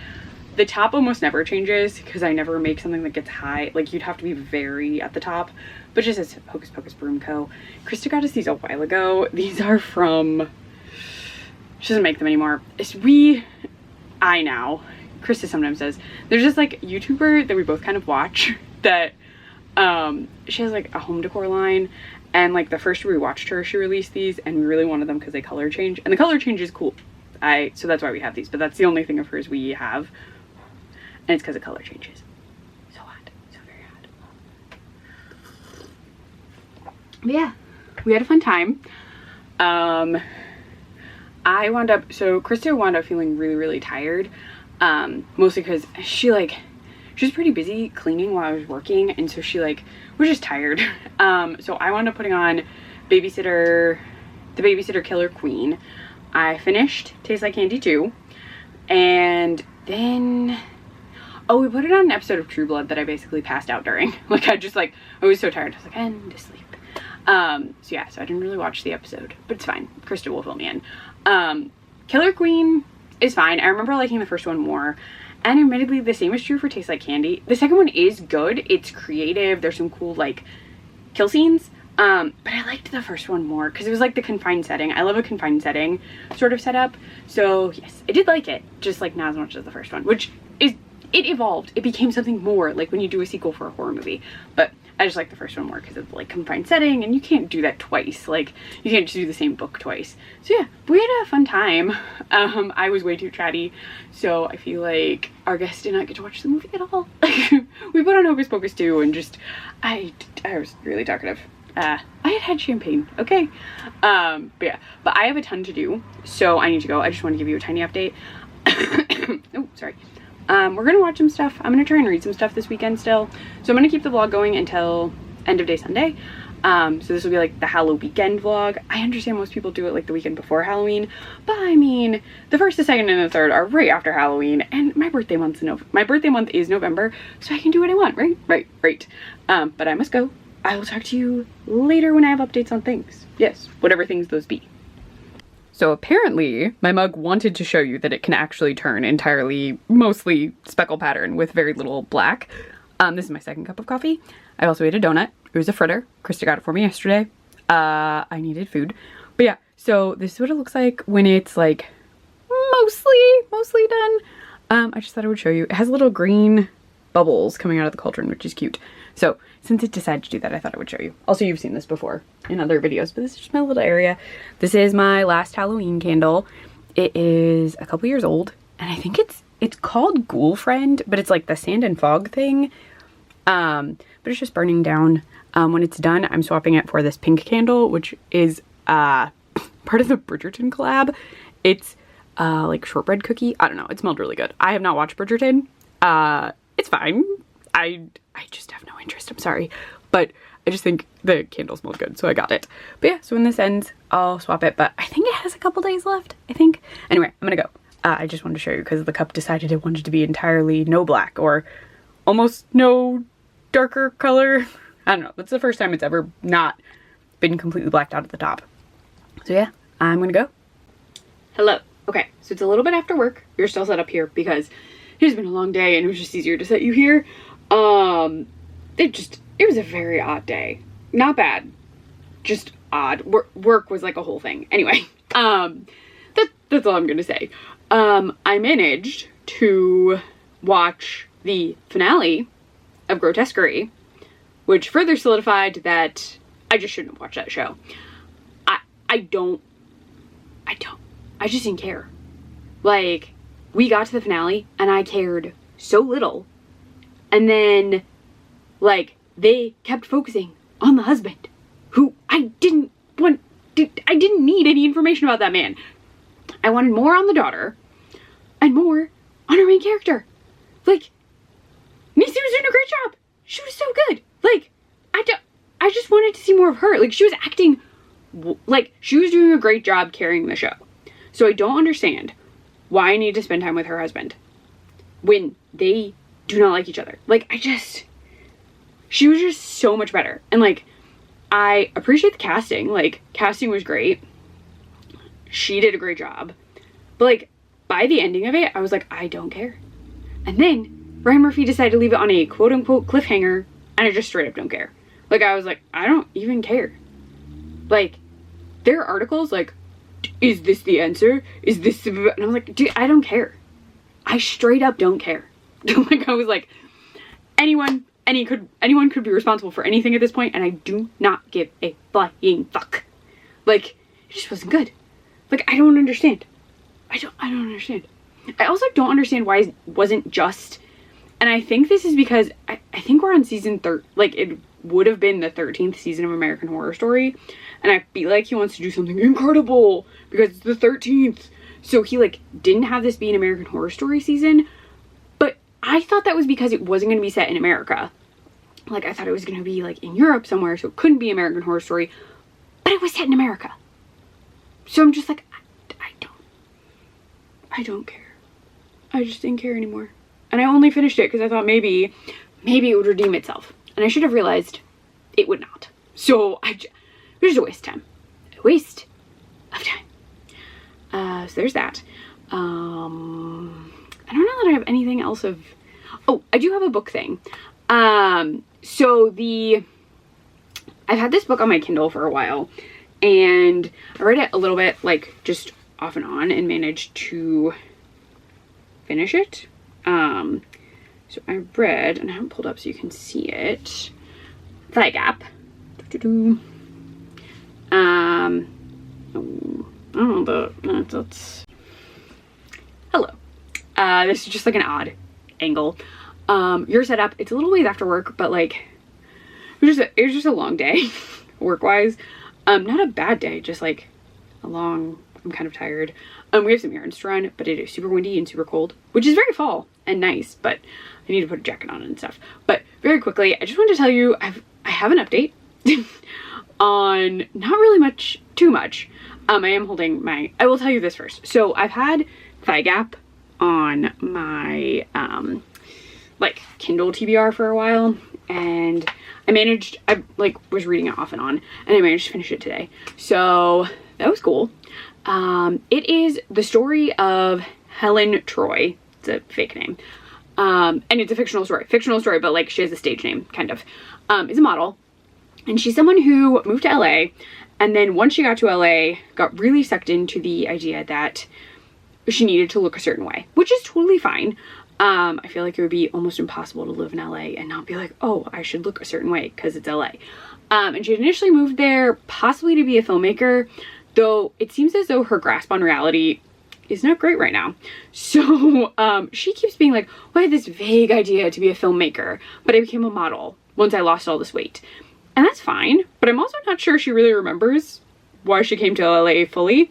The top almost never changes because I never make something that gets high. Like you'd have to be very at the top, but just as Hocus Pocus Broom Co. Krista got us these a while ago. These are from, she doesn't make them anymore. Krista sometimes says, there's this like YouTuber that we both kind of watch that she has like a home decor line. And like the first year we watched her, she released these and we really wanted them because they color change. And the color change is cool. So that's why we have these, but that's the only thing of hers we have. And it's because the color changes. So hot, so very hot. But yeah, we had a fun time. So Krista wound up feeling really, really tired. Mostly because she was pretty busy cleaning while I was working, and so she was just tired. So I wound up putting on the Babysitter Killer Queen. I finished Taste Like Candy 2, and then we put it on an episode of True Blood that I basically passed out during. I was so tired. I was like, and to sleep. So yeah, so I didn't really watch the episode, but it's fine. Krista will fill me in. Killer Queen is fine. I remember liking the first one more. And admittedly, the same is true for Taste Like Candy. The second one is good. It's creative. There's some cool, kill scenes. But I liked the first one more because it was, the confined setting. I love a confined setting sort of setup. So, yes, I did like it. Just, not as much as the first one, which is, it evolved. It became something more, when you do a sequel for a horror movie. But I just like the first one more because of the, confined setting, and you can't do that twice. You can't just do the same book twice. So, yeah, we had a fun time. I was way too chatty, so I feel like our guests did not get to watch the movie at all. We put on Hocus Pocus 2, and I was really talkative. I had champagne, okay? But yeah, but I have a ton to do, so I need to go. I just want to give you a tiny update. Oh, sorry. We're gonna watch some stuff. I'm gonna try and read some stuff this weekend still. So I'm gonna keep the vlog going until end of day Sunday. So this will be like the Halloween weekend vlog. I understand most people do it like the weekend before Halloween, but I mean, the 1st, the 2nd, and the 3rd are right after Halloween, and my birthday month is November, so I can do what I want, right? But I must go. I will talk to you later when I have updates on things. Yes, whatever things those be. So apparently my mug wanted to show you that it can actually turn entirely, mostly speckle pattern with very little black. This is my 2nd cup of coffee. I also ate a donut. It was a fritter. Krista got it for me yesterday. I needed food. But yeah, so this is what it looks like when it's like mostly done. I just thought I would show you. It has little green bubbles coming out of the cauldron, which is cute. So since it decided to do that, I thought I would show you. Also, you've seen this before in other videos, but this is just my little area. This is my last Halloween candle. It is a couple years old, and I think it's called Ghoul Friend, but it's like the sand and fog thing. But it's just burning down. When it's done, I'm swapping it for this pink candle, which is part of the Bridgerton collab. It's like shortbread cookie. I don't know. It smelled really good. I have not watched Bridgerton. It's fine. I just have no interest. I'm sorry. But I just think the candle smells good, so I got it. But yeah, so when this ends, I'll swap it. But I think it has a couple days left, I think. Anyway, I'm gonna go. I just wanted to show you because the cup decided it wanted to be entirely no black or almost no darker color. I don't know. That's the first time it's ever not been completely blacked out at the top. So yeah, I'm gonna go. Hello. Okay, so it's a little bit after work. You're still set up here because it's been a long day and it was just easier to set you here. It was a very odd day. Not bad, just odd. Work was like a whole thing. Anyway, that's all I'm gonna say. I managed to watch the finale of Grotesquerie, which further solidified that I just shouldn't have watched that show. I just didn't care. Like, we got to the finale and I cared so little. And then, like, they kept focusing on the husband, who I didn't need any information about that man. I wanted more on the daughter and more on our main character. Like, Nisi was doing a great job. She was so good. Like, I just wanted to see more of her. Like, she was acting like she was doing a great job carrying the show. So I don't understand why I need to spend time with her husband when they do not like each other. Like, she was just so much better. And like, I appreciate the casting. Like, casting was great. She did a great job. But like, by the ending of it, I was like, I don't care. And then Ryan Murphy decided to leave it on a quote unquote cliffhanger, and I just straight up don't care. Like, I was like, I don't even care. Like, there are articles like, is this the answer? Is this the... And I was like, dude, I don't care. I straight up don't care. Like, I was like, anyone could be responsible for anything at this point, and I do not give a flying fuck. Like, it just wasn't good. Like, I don't understand. I don't understand. I also don't understand why it wasn't just... And I think this is because I think we're on season 3. Like, it would have been the 13th season of American Horror Story. And I feel like he wants to do something incredible because it's the 13th. So he, like, didn't have this be an American Horror Story season. But I thought that was because it wasn't going to be set in America. Like, I thought it was going to be, like, in Europe somewhere. So it couldn't be American Horror Story. But it was set in America. So I'm just like, I don't care. I just didn't care anymore. And I only finished it because I thought maybe it would redeem itself. And I should have realized it would not. So it was just a waste of time. A waste of time. So there's that. I don't know that I have anything else of... Oh, I do have a book thing. So I've had this book on my Kindle for a while. And I read it a little bit, like, just off and on, and managed to finish it. So I read, and I haven't pulled up so you can see it, Thigh Gap. I don't know, that's... Hello. This is just like an odd angle. Your setup, it's a little ways after work, but like, it was just a long day, work-wise. Not a bad day, just like a long... I'm kind of tired. We have some errands to run, but it is super windy and super cold, which is very fall and nice, but I need to put a jacket on and stuff. But very quickly, I just wanted to tell you, I have an update on not really too much. I am holding my, I will tell you this first. So I've had thigh gap on my like Kindle TBR for a while, and I was reading it off and on, and I managed to finish it today. So that was cool. It is the story of Helen Troy. It's a fake name. And it's a fictional story, but like she has a stage name, kind of. Is a model, and she's someone who moved to LA, and then once she got to LA, got really sucked into the idea that she needed to look a certain way, which is totally fine. I feel like it would be almost impossible to live in LA and not be like, oh, I should look a certain way because it's LA. And she had initially moved there possibly to be a filmmaker, though it seems as though her grasp on reality is not great right now. So she keeps being like, well, I had this vague idea to be a filmmaker, but I became a model once I lost all this weight. And that's fine, but I'm also not sure she really remembers why she came to LA fully,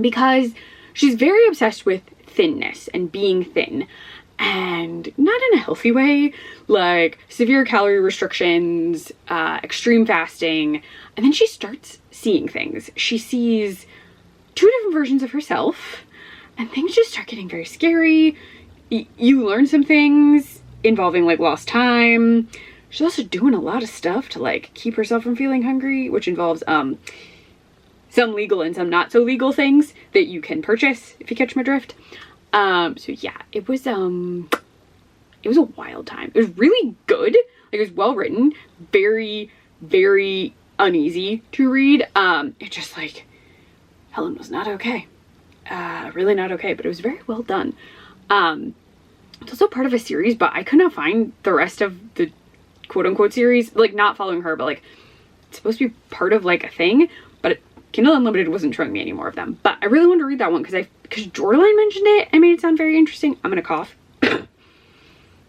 because she's very obsessed with thinness and being thin, and not in a healthy way, like severe calorie restrictions, extreme fasting, and then she starts seeing things. She sees 2 different versions of herself, and things just start getting very scary. You learn some things involving like lost time. She's also doing a lot of stuff to like keep herself from feeling hungry, which involves some legal and some not so legal things that you can purchase, if you catch my drift. So yeah, it was a wild time. It was really good. Like, it was well written, very, very uneasy to read. It just like, Helen was not okay. Really not okay, but it was very well done. It's also part of a series, but I could not find the rest of the quote-unquote series, like not following her, but like it's supposed to be part of like a thing, but Kindle Unlimited wasn't showing me any more of them. But I really wanted to read that one because Jordan mentioned it and made it sound very interesting. I'm gonna cough. Ooh,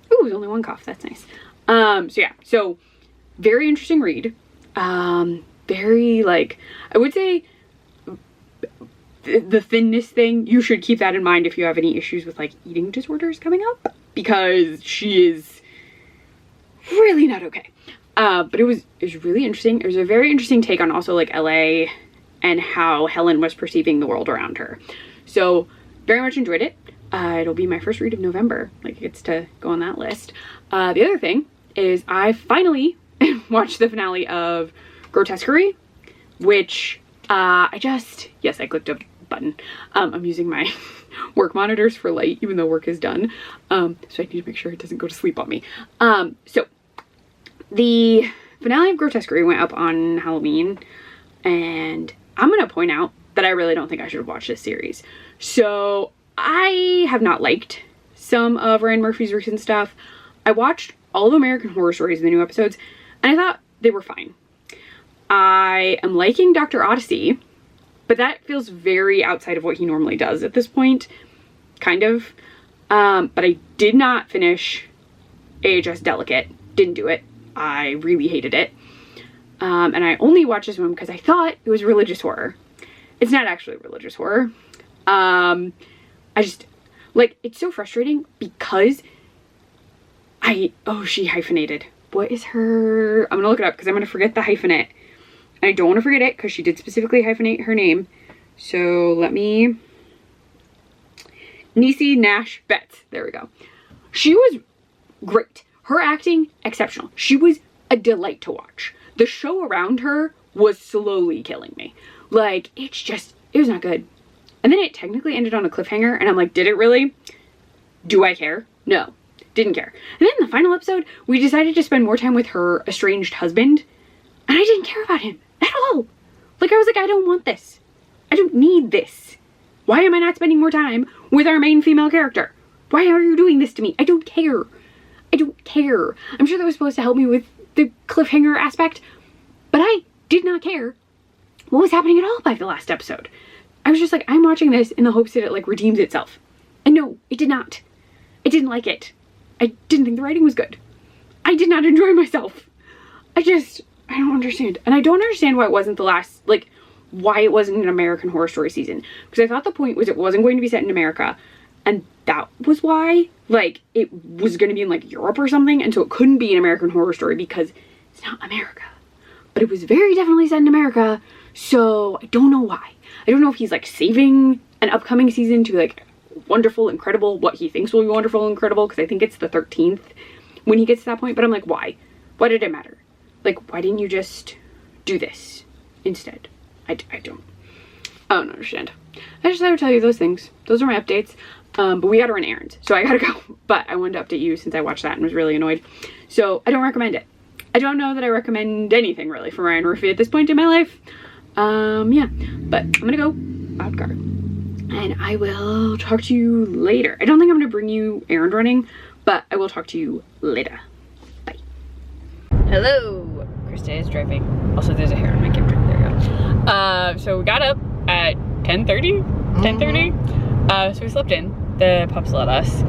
there's only one cough, that's nice. So yeah, so very interesting read. Very like, I would say the thinness thing, you should keep that in mind if you have any issues with like eating disorders coming up, because she is really not okay. But it was really interesting. It was a very interesting take on also like LA and how Helen was perceiving the world around her. So very much enjoyed it. It'll be my first read of November. Like, it gets to go on that list. The other thing is I finally watched the finale of Grotesquerie, which yes, I clicked a button. I'm using my work monitors for light, even though work is done. So I need to make sure it doesn't go to sleep on me. So the finale of Grotesquerie went up on Halloween, and I'm gonna point out that I really don't think I should have watched this series. So I have not liked some of Ryan Murphy's recent stuff. I watched all of American Horror Stories, the new episodes, and I thought they were fine. I am liking Dr. Odyssey, but that feels very outside of what he normally does at this point, kind of. But I did not finish AHS Delicate. Didn't do it. I really hated it. And I only watched this one because I thought it was religious horror. It's not actually religious horror. I just, like, it's so frustrating because she hyphenated. What is her, I'm gonna look it up because I'm gonna forget the hyphenate. And I don't want to forget it because she did specifically hyphenate her name. So let me, Niecy Nash Betts. There we go. She was great. Her acting, exceptional. She was a delight to watch. The show around her was slowly killing me. Like, it was not good. And then it technically ended on a cliffhanger, and I'm like, did it really? Do I care? No, didn't care. And then in the final episode, we decided to spend more time with her estranged husband, and I didn't care about him at all. Like, I was like, I don't want this. I don't need this. Why am I not spending more time with our main female character? Why are you doing this to me? I don't care. I don't care. I'm sure that was supposed to help me with the cliffhanger aspect, but I did not care what was happening at all by the last episode. I was just like, I'm watching this in the hopes that it like redeems itself. And no, it did not. I didn't like it. I didn't think the writing was good. I did not enjoy myself. I don't understand. And I don't understand why it wasn't the last, like, why it wasn't an American Horror Story season. Because I thought the point was it wasn't going to be set in America. And that was why. Like, it was going to be in, like, Europe or something. And so it couldn't be an American Horror Story because it's not America. But it was very definitely set in America. So I don't know why. I don't know if he's, like, saving an upcoming season to, like, wonderful, incredible, what he thinks will be wonderful, incredible. Because I think it's the 13th when he gets to that point. But I'm like, why? Why did it matter? Like, why didn't you just do this instead? I don't understand. I just thought I would tell you those things. Those are my updates. But we gotta run errands, so I gotta go. But I wanted to update you since I watched that and was really annoyed. So I don't recommend it. I don't know that I recommend anything really from Ryan Murphy at this point in my life. Yeah, but I'm gonna go out car. And I will talk to you later. I don't think I'm gonna bring you errand running, but I will talk to you later. Bye. Hello. Krista is driving. Also, there's a hair on my camera. There you go. So we got up at 10:30? 10:30? So we slept in. The pups let us.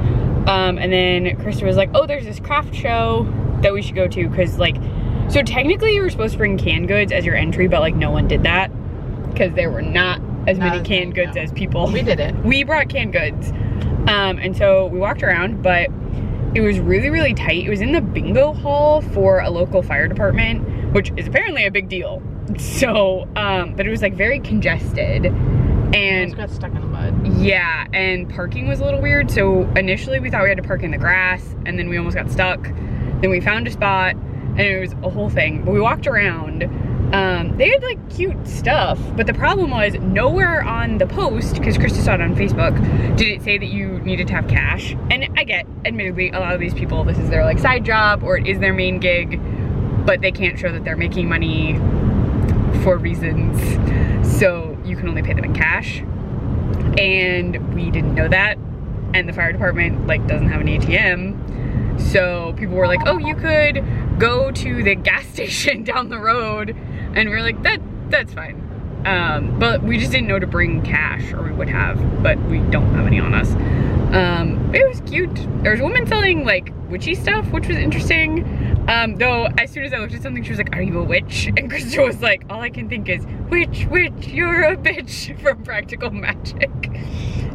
And then Krista was like, oh, there's this craft show that we should go to. Because, like, so technically you were supposed to bring canned goods as your entry, but, like, no one did that. Because there were not as many canned goods as people. We did it. We brought canned goods. And so we walked around, but it was really, really tight. It was in the bingo hall for a local fire department, which is apparently a big deal. So, but it was, like, very congested. And got stuck in the mud. Yeah, and parking was a little weird. So initially we thought we had to park in the grass, and then we almost got stuck. Then we found a spot, and it was a whole thing. But we walked around. They had, like, cute stuff, but the problem was nowhere on the post, because Krista saw it on Facebook, did it say that you needed to have cash. And I get, admittedly, a lot of these people, this is their, like, side job, or it is their main gig, but they can't show that they're making money for reasons. So you can only pay them in cash. And we didn't know that. And the fire department, like, doesn't have an ATM. So people were like, oh, you could go to the gas station down the road. And we were like, that's fine. But we just didn't know to bring cash, or we would have, but we don't have any on us. It was cute. There was a woman selling, like, witchy stuff, which was interesting. Though as soon as I looked at something, she was like, are you a witch? And Krista was like, all I can think is, witch, you're a bitch from Practical Magic.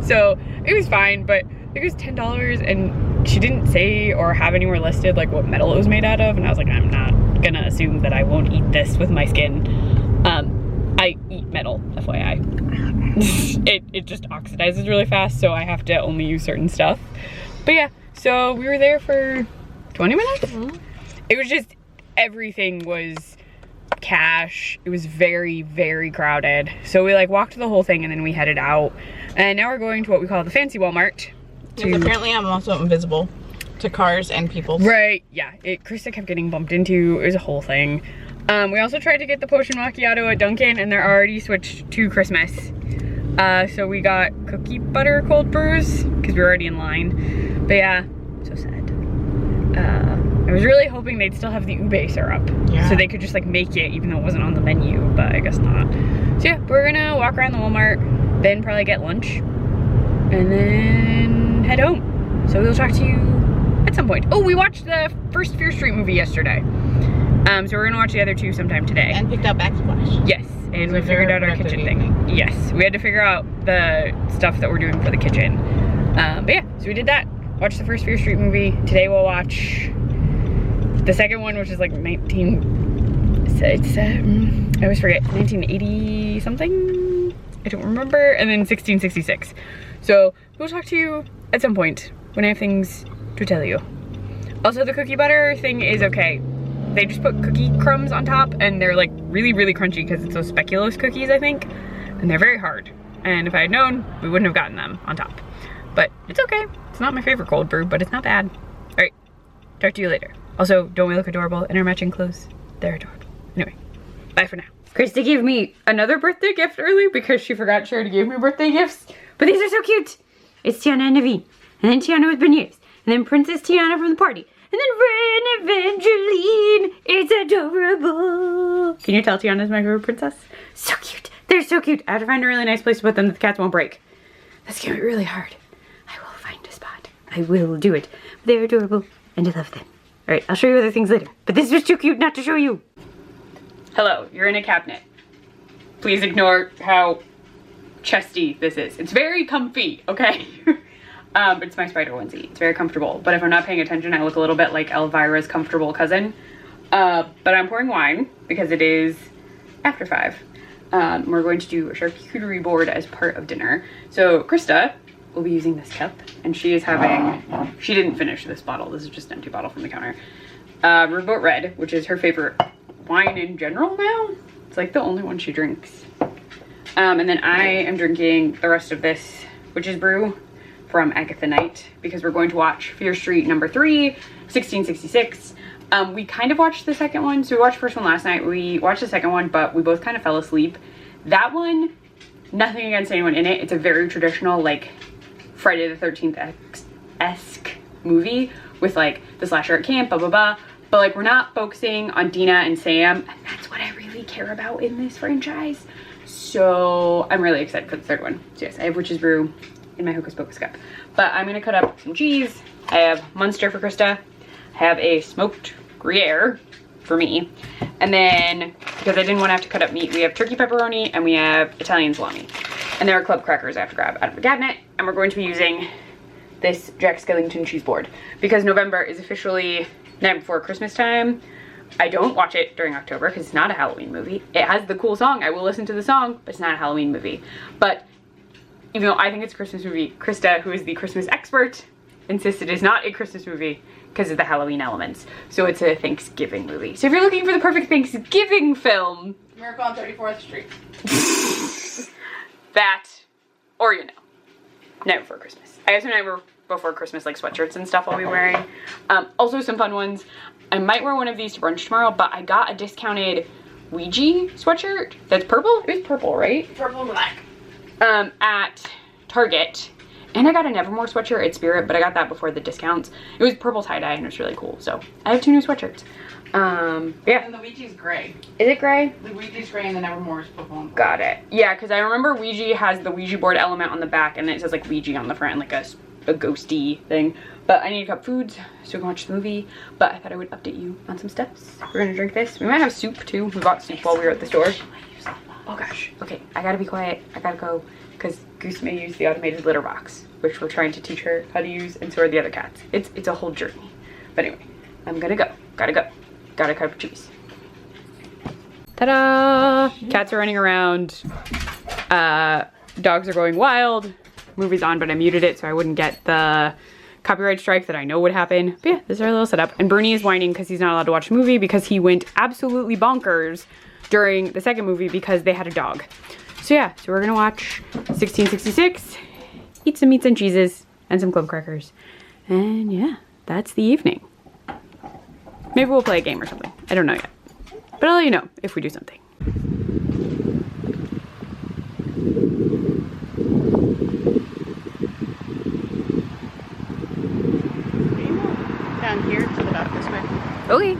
So it was fine, but I think it was $10, and she didn't say or have anywhere listed, like, what metal it was made out of. And I was like, I'm not gonna assume that I won't eat this with my skin. I eat metal, FYI. it just oxidizes really fast, so I have to only use certain stuff. But yeah, so we were there for 20 minutes. Mm-hmm. It was just, everything was cash. It was very, very crowded. So we, like, walked the whole thing, and then we headed out. And now we're going to what we call the fancy Walmart. Because apparently I'm also invisible to cars and people. Right, yeah. Krista kept getting bumped into. It was a whole thing. We also tried to get the potion macchiato at Dunkin', and they're already switched to Christmas. So we got cookie butter cold brews, because we were already in line. But yeah, so sad. I was really hoping they'd still have the ube syrup. Yeah. So they could just, like, make it, even though it wasn't on the menu, but I guess not. So yeah, we're gonna walk around the Walmart, then probably get lunch, and then head home. So we'll talk to you at some point. Oh, we watched the first Fear Street movie yesterday. So we're gonna watch the other two sometime today. And picked up backsplash. Yes, and we figured out our kitchen thing. Yes, we had to figure out the stuff that we're doing for the kitchen. But yeah, so we did that. Watched the first Fear Street movie. Today we'll watch the second one, which is like I always forget, 1980 something? I don't remember. And then 1666. So we'll talk to you at some point when I have things to tell you. Also, the cookie butter thing is okay. They just put cookie crumbs on top, and they're, like, really, really crunchy because it's those speculoos cookies, I think. And they're very hard. And if I had known, we wouldn't have gotten them on top. But it's okay. It's not my favorite cold brew, but it's not bad. All right, talk to you later. Also, don't we look adorable in our matching clothes? They're adorable. Anyway, bye for now. Krista gave me another birthday gift early because she forgot she already gave me birthday gifts. But these are so cute. It's Tiana and Naveen. And then Tiana with beignets. And then Princess Tiana from the party. And then Ren Evangeline. It's adorable. Can you tell Tiana's my favorite princess? So cute. They're so cute. I have to find a really nice place to put them that the cats won't break. That's gonna be really hard. I will find a spot. I will do it. They're adorable and I love them. All right, I'll show you other things later. But this was too cute not to show you. Hello, you're in a cabinet. Please ignore how chesty this is. It's very comfy, okay? It's my spider onesie. It's very comfortable. But if I'm not paying attention, I look a little bit like Elvira's comfortable cousin. But I'm pouring wine because it is after 5. We're going to do a charcuterie board as part of dinner. So Krista will be using this cup, and she is having, she didn't finish this bottle. This is just an empty bottle from the counter. Riverboat Red, which is her favorite wine in general now. It's like the only one she drinks. And then I am drinking the rest of this witch's brew from Agatha Night because we're going to watch Fear Street number 3, 1666. We kind of watched the second one. So we watched the first one last night. We watched the second one, but we both kind of fell asleep. That one, nothing against anyone in it. It's a very traditional, like, Friday the 13th-esque movie with, like, the slasher at camp, blah, blah, blah. But, like, we're not focusing on Dina and Sam, and that's what I really care about in this franchise. So I'm really excited for the third one. So yes, I have witch's brew in my Hocus Pocus cup. But I'm gonna cut up some cheese. I have Munster for Krista. I have a smoked Gruyere for me. And then, because I didn't want to have to cut up meat, we have turkey pepperoni and we have Italian salami. And there are club crackers I have to grab out of the cabinet. And we're going to be using this Jack Skellington cheese board because November is officially night before Christmas time. I don't watch it during October because it's not a Halloween movie. It has the cool song. I will listen to the song, but it's not a Halloween movie. But even though I think it's a Christmas movie, Krista, who is the Christmas expert, insists it is not a Christmas movie because of the Halloween elements. So it's a Thanksgiving movie. So if you're looking for the perfect Thanksgiving film, Miracle on 34th Street. that, or you know, night before Christmas. I have some night before Christmas like sweatshirts and stuff I'll be wearing. Also some fun ones. I might wear one of these to brunch tomorrow, but I got a discounted Ouija sweatshirt that's purple. It was purple, right? Purple and black. At Target. And I got a Nevermore sweatshirt at Spirit, but I got that before the discounts. It was purple tie-dye and it was really cool. So I have 2 new sweatshirts. Yeah. And the Ouija's gray. Is it gray? The Ouija's gray and the Nevermore is purple and black. Got it. Yeah, because I remember Ouija has the Ouija board element on the back and then it says like Ouija on the front, like a ghosty thing. But I need to cut foods so we can watch the movie. But I thought I would update you on some steps. We're gonna drink this. We might have soup too. We bought soup while we were at the store. Oh gosh. Okay, I gotta be quiet. I gotta go because Goose may use the automated litter box, which we're trying to teach her how to use, and so are the other cats. It's a whole journey. But anyway, I'm gonna go. Gotta go. Gotta cut up cheese. Ta-da! Cats are running around. Dogs are going wild. Movie's on, but I muted it so I wouldn't get the copyright strike that I know would happen. But yeah, this is our little setup. And Bernie is whining because he's not allowed to watch the movie because he went absolutely bonkers during the second movie because they had a dog. So yeah, so we're gonna watch 1666, eat some meats and cheeses, and some club crackers. And yeah, that's the evening. Maybe we'll play a game or something. I don't know yet. But I'll let you know if we do something. Down here to the back this way. Okay.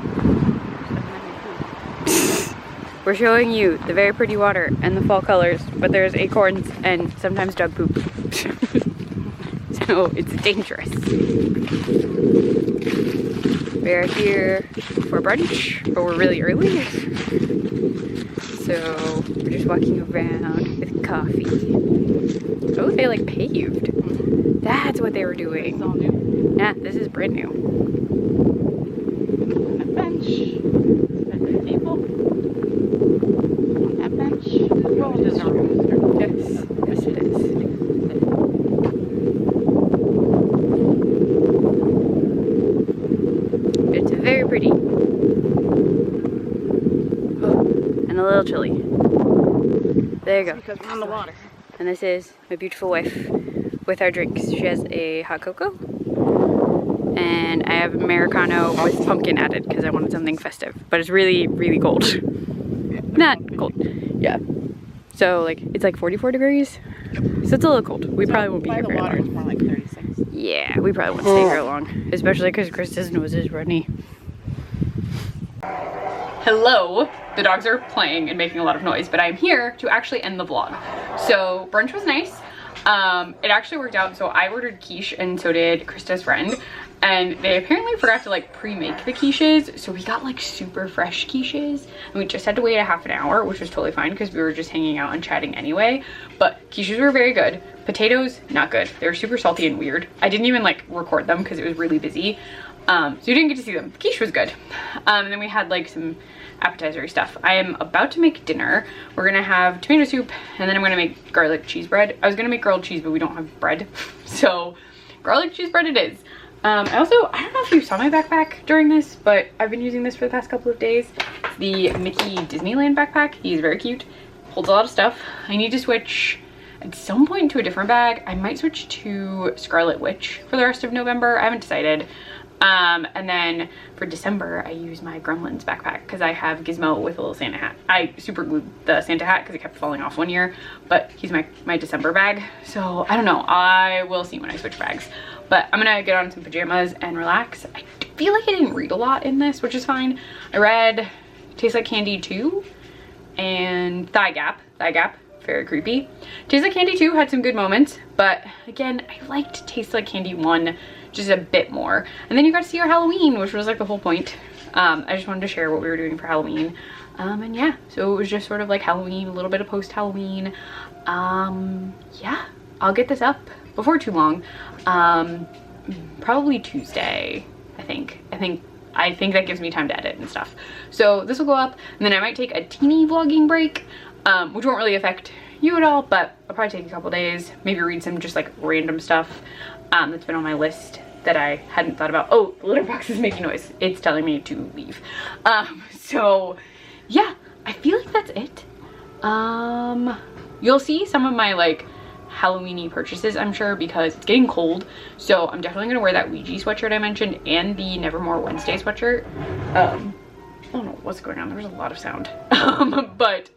We're showing you the very pretty water and the fall colors, but there's acorns and sometimes dog poop. So it's dangerous. We're here for brunch, but we're really early. So we're just walking around with coffee. Oh, they like paved. That's what they were doing. It's all new. Yeah, this is brand new. A bench. A table. A bench. Oh, this is our room. Yes, yes it is. It's very pretty. Oh, and a little chilly. There you go. Because we're on the water. And this is my beautiful wife with our drinks. She has a hot cocoa. And I have Americano with pumpkin added because I wanted something festive. But it's really, really cold. Not cold. Yeah. So like, it's like 44 degrees. So it's a little cold. We probably won't be here very Water is long. more like 36. Yeah, we probably won't stay very long. Especially because Krista's nose is runny. Hello. The dogs are playing and making a lot of noise, but I'm here to actually end the vlog. So brunch was nice. It actually worked out. So I ordered quiche and so did Krista's friend. and they apparently forgot to like pre-make the quiches, so we got like super fresh quiches, and we just had to wait a half an hour, which was totally fine because we were just hanging out and chatting anyway. But quiches were very good. Potatoes, not good. They were super salty and weird. I didn't even like record them because it was really busy, so you didn't get to see them. The quiche was good. And then we had like some appetizer stuff. I am about to make dinner. We're gonna have tomato soup, and then I'm gonna make garlic cheese bread. I was gonna make grilled cheese, but we don't have bread, so garlic cheese bread it is. I don't know if you saw my backpack during this, but I've been using this for the past couple of days. It's the Mickey Disneyland backpack. He's very cute, holds a lot of stuff. I need to switch at some point to a different bag. I might switch to Scarlet Witch for the rest of November. I haven't decided. And then for December, I use my Gremlins backpack because I have Gizmo with a little Santa hat. I super glued the Santa hat because it kept falling off one year, but he's my December bag. So I don't know. I will see when I switch bags. But I'm gonna get on some pajamas and relax. I feel like I didn't read a lot in this, which is fine. I read Tastes Like Candy 2 and Thigh Gap. Thigh Gap, very creepy. Tastes Like Candy 2 had some good moments, but again, I liked Tastes Like Candy 1 just a bit more. And then you got to see our Halloween, which was like the whole point. I just wanted to share what we were doing for Halloween. And yeah, so it was just sort of like Halloween, a little bit of post-Halloween. Yeah, I'll get this up before too long. Probably Tuesday, I think that gives me time to edit and stuff. So this will go up, and then I might take a teeny vlogging break, which won't really affect you at all, but I'll probably take a couple days, maybe read some just like random stuff that's been on my list that I hadn't thought about. Oh, the litter box is making noise. It's telling me to leave. So yeah, I feel like that's it. You'll see some of my like Halloween-y purchases, I'm sure, because it's getting cold. So I'm definitely gonna wear that Ouija sweatshirt I mentioned and the Nevermore Wednesday sweatshirt. I don't know what's going on. There's a lot of sound. But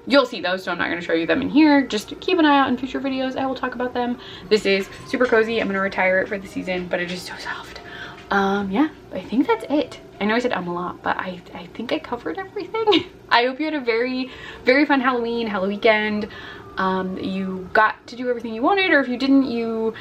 you'll see those, so I'm not going to show you them in here. Just keep an eye out in future videos. I will talk about them. This is super cozy. I'm going to retire it for the season, but it is so soft. Yeah, I think that's it. I know I said a lot, but I think I covered everything. I hope you had a very, very fun Halloween weekend. You got to do everything you wanted, or if you didn't, you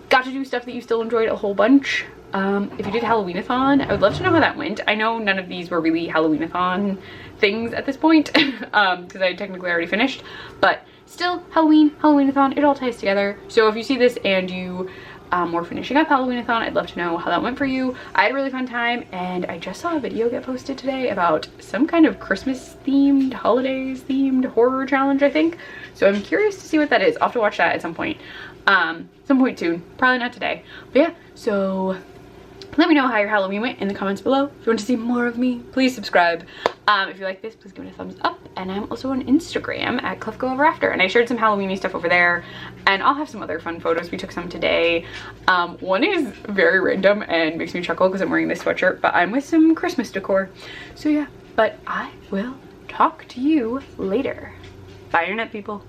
got to do stuff that you still enjoyed a whole bunch. If you did Halloween-A-Thon, I would love to know how that went. I know none of these were really Halloween-A-Thon things at this point, because I technically already finished, but still, Halloween-A-Thon, it all ties together. So if you see this and you were finishing up Halloween-A-Thon, I'd love to know how that went for you. I had a really fun time, and I just saw a video get posted today about some kind of Christmas-themed, holidays-themed horror challenge, I think. So I'm curious to see what that is. I'll have to watch that at some point soon. Probably not today. But yeah, so let me know how your Halloween went in the comments below. If you want to see more of me, please subscribe. If you like this, please give it a thumbs up. And I'm also on Instagram at CliffGoEverAfter, and I shared some Halloween-y stuff over there, and I'll have some other fun photos. We took some today. One is very random and makes me chuckle because I'm wearing this sweatshirt, but I'm with some Christmas decor. So yeah, but I will talk to you later. Bye, internet people.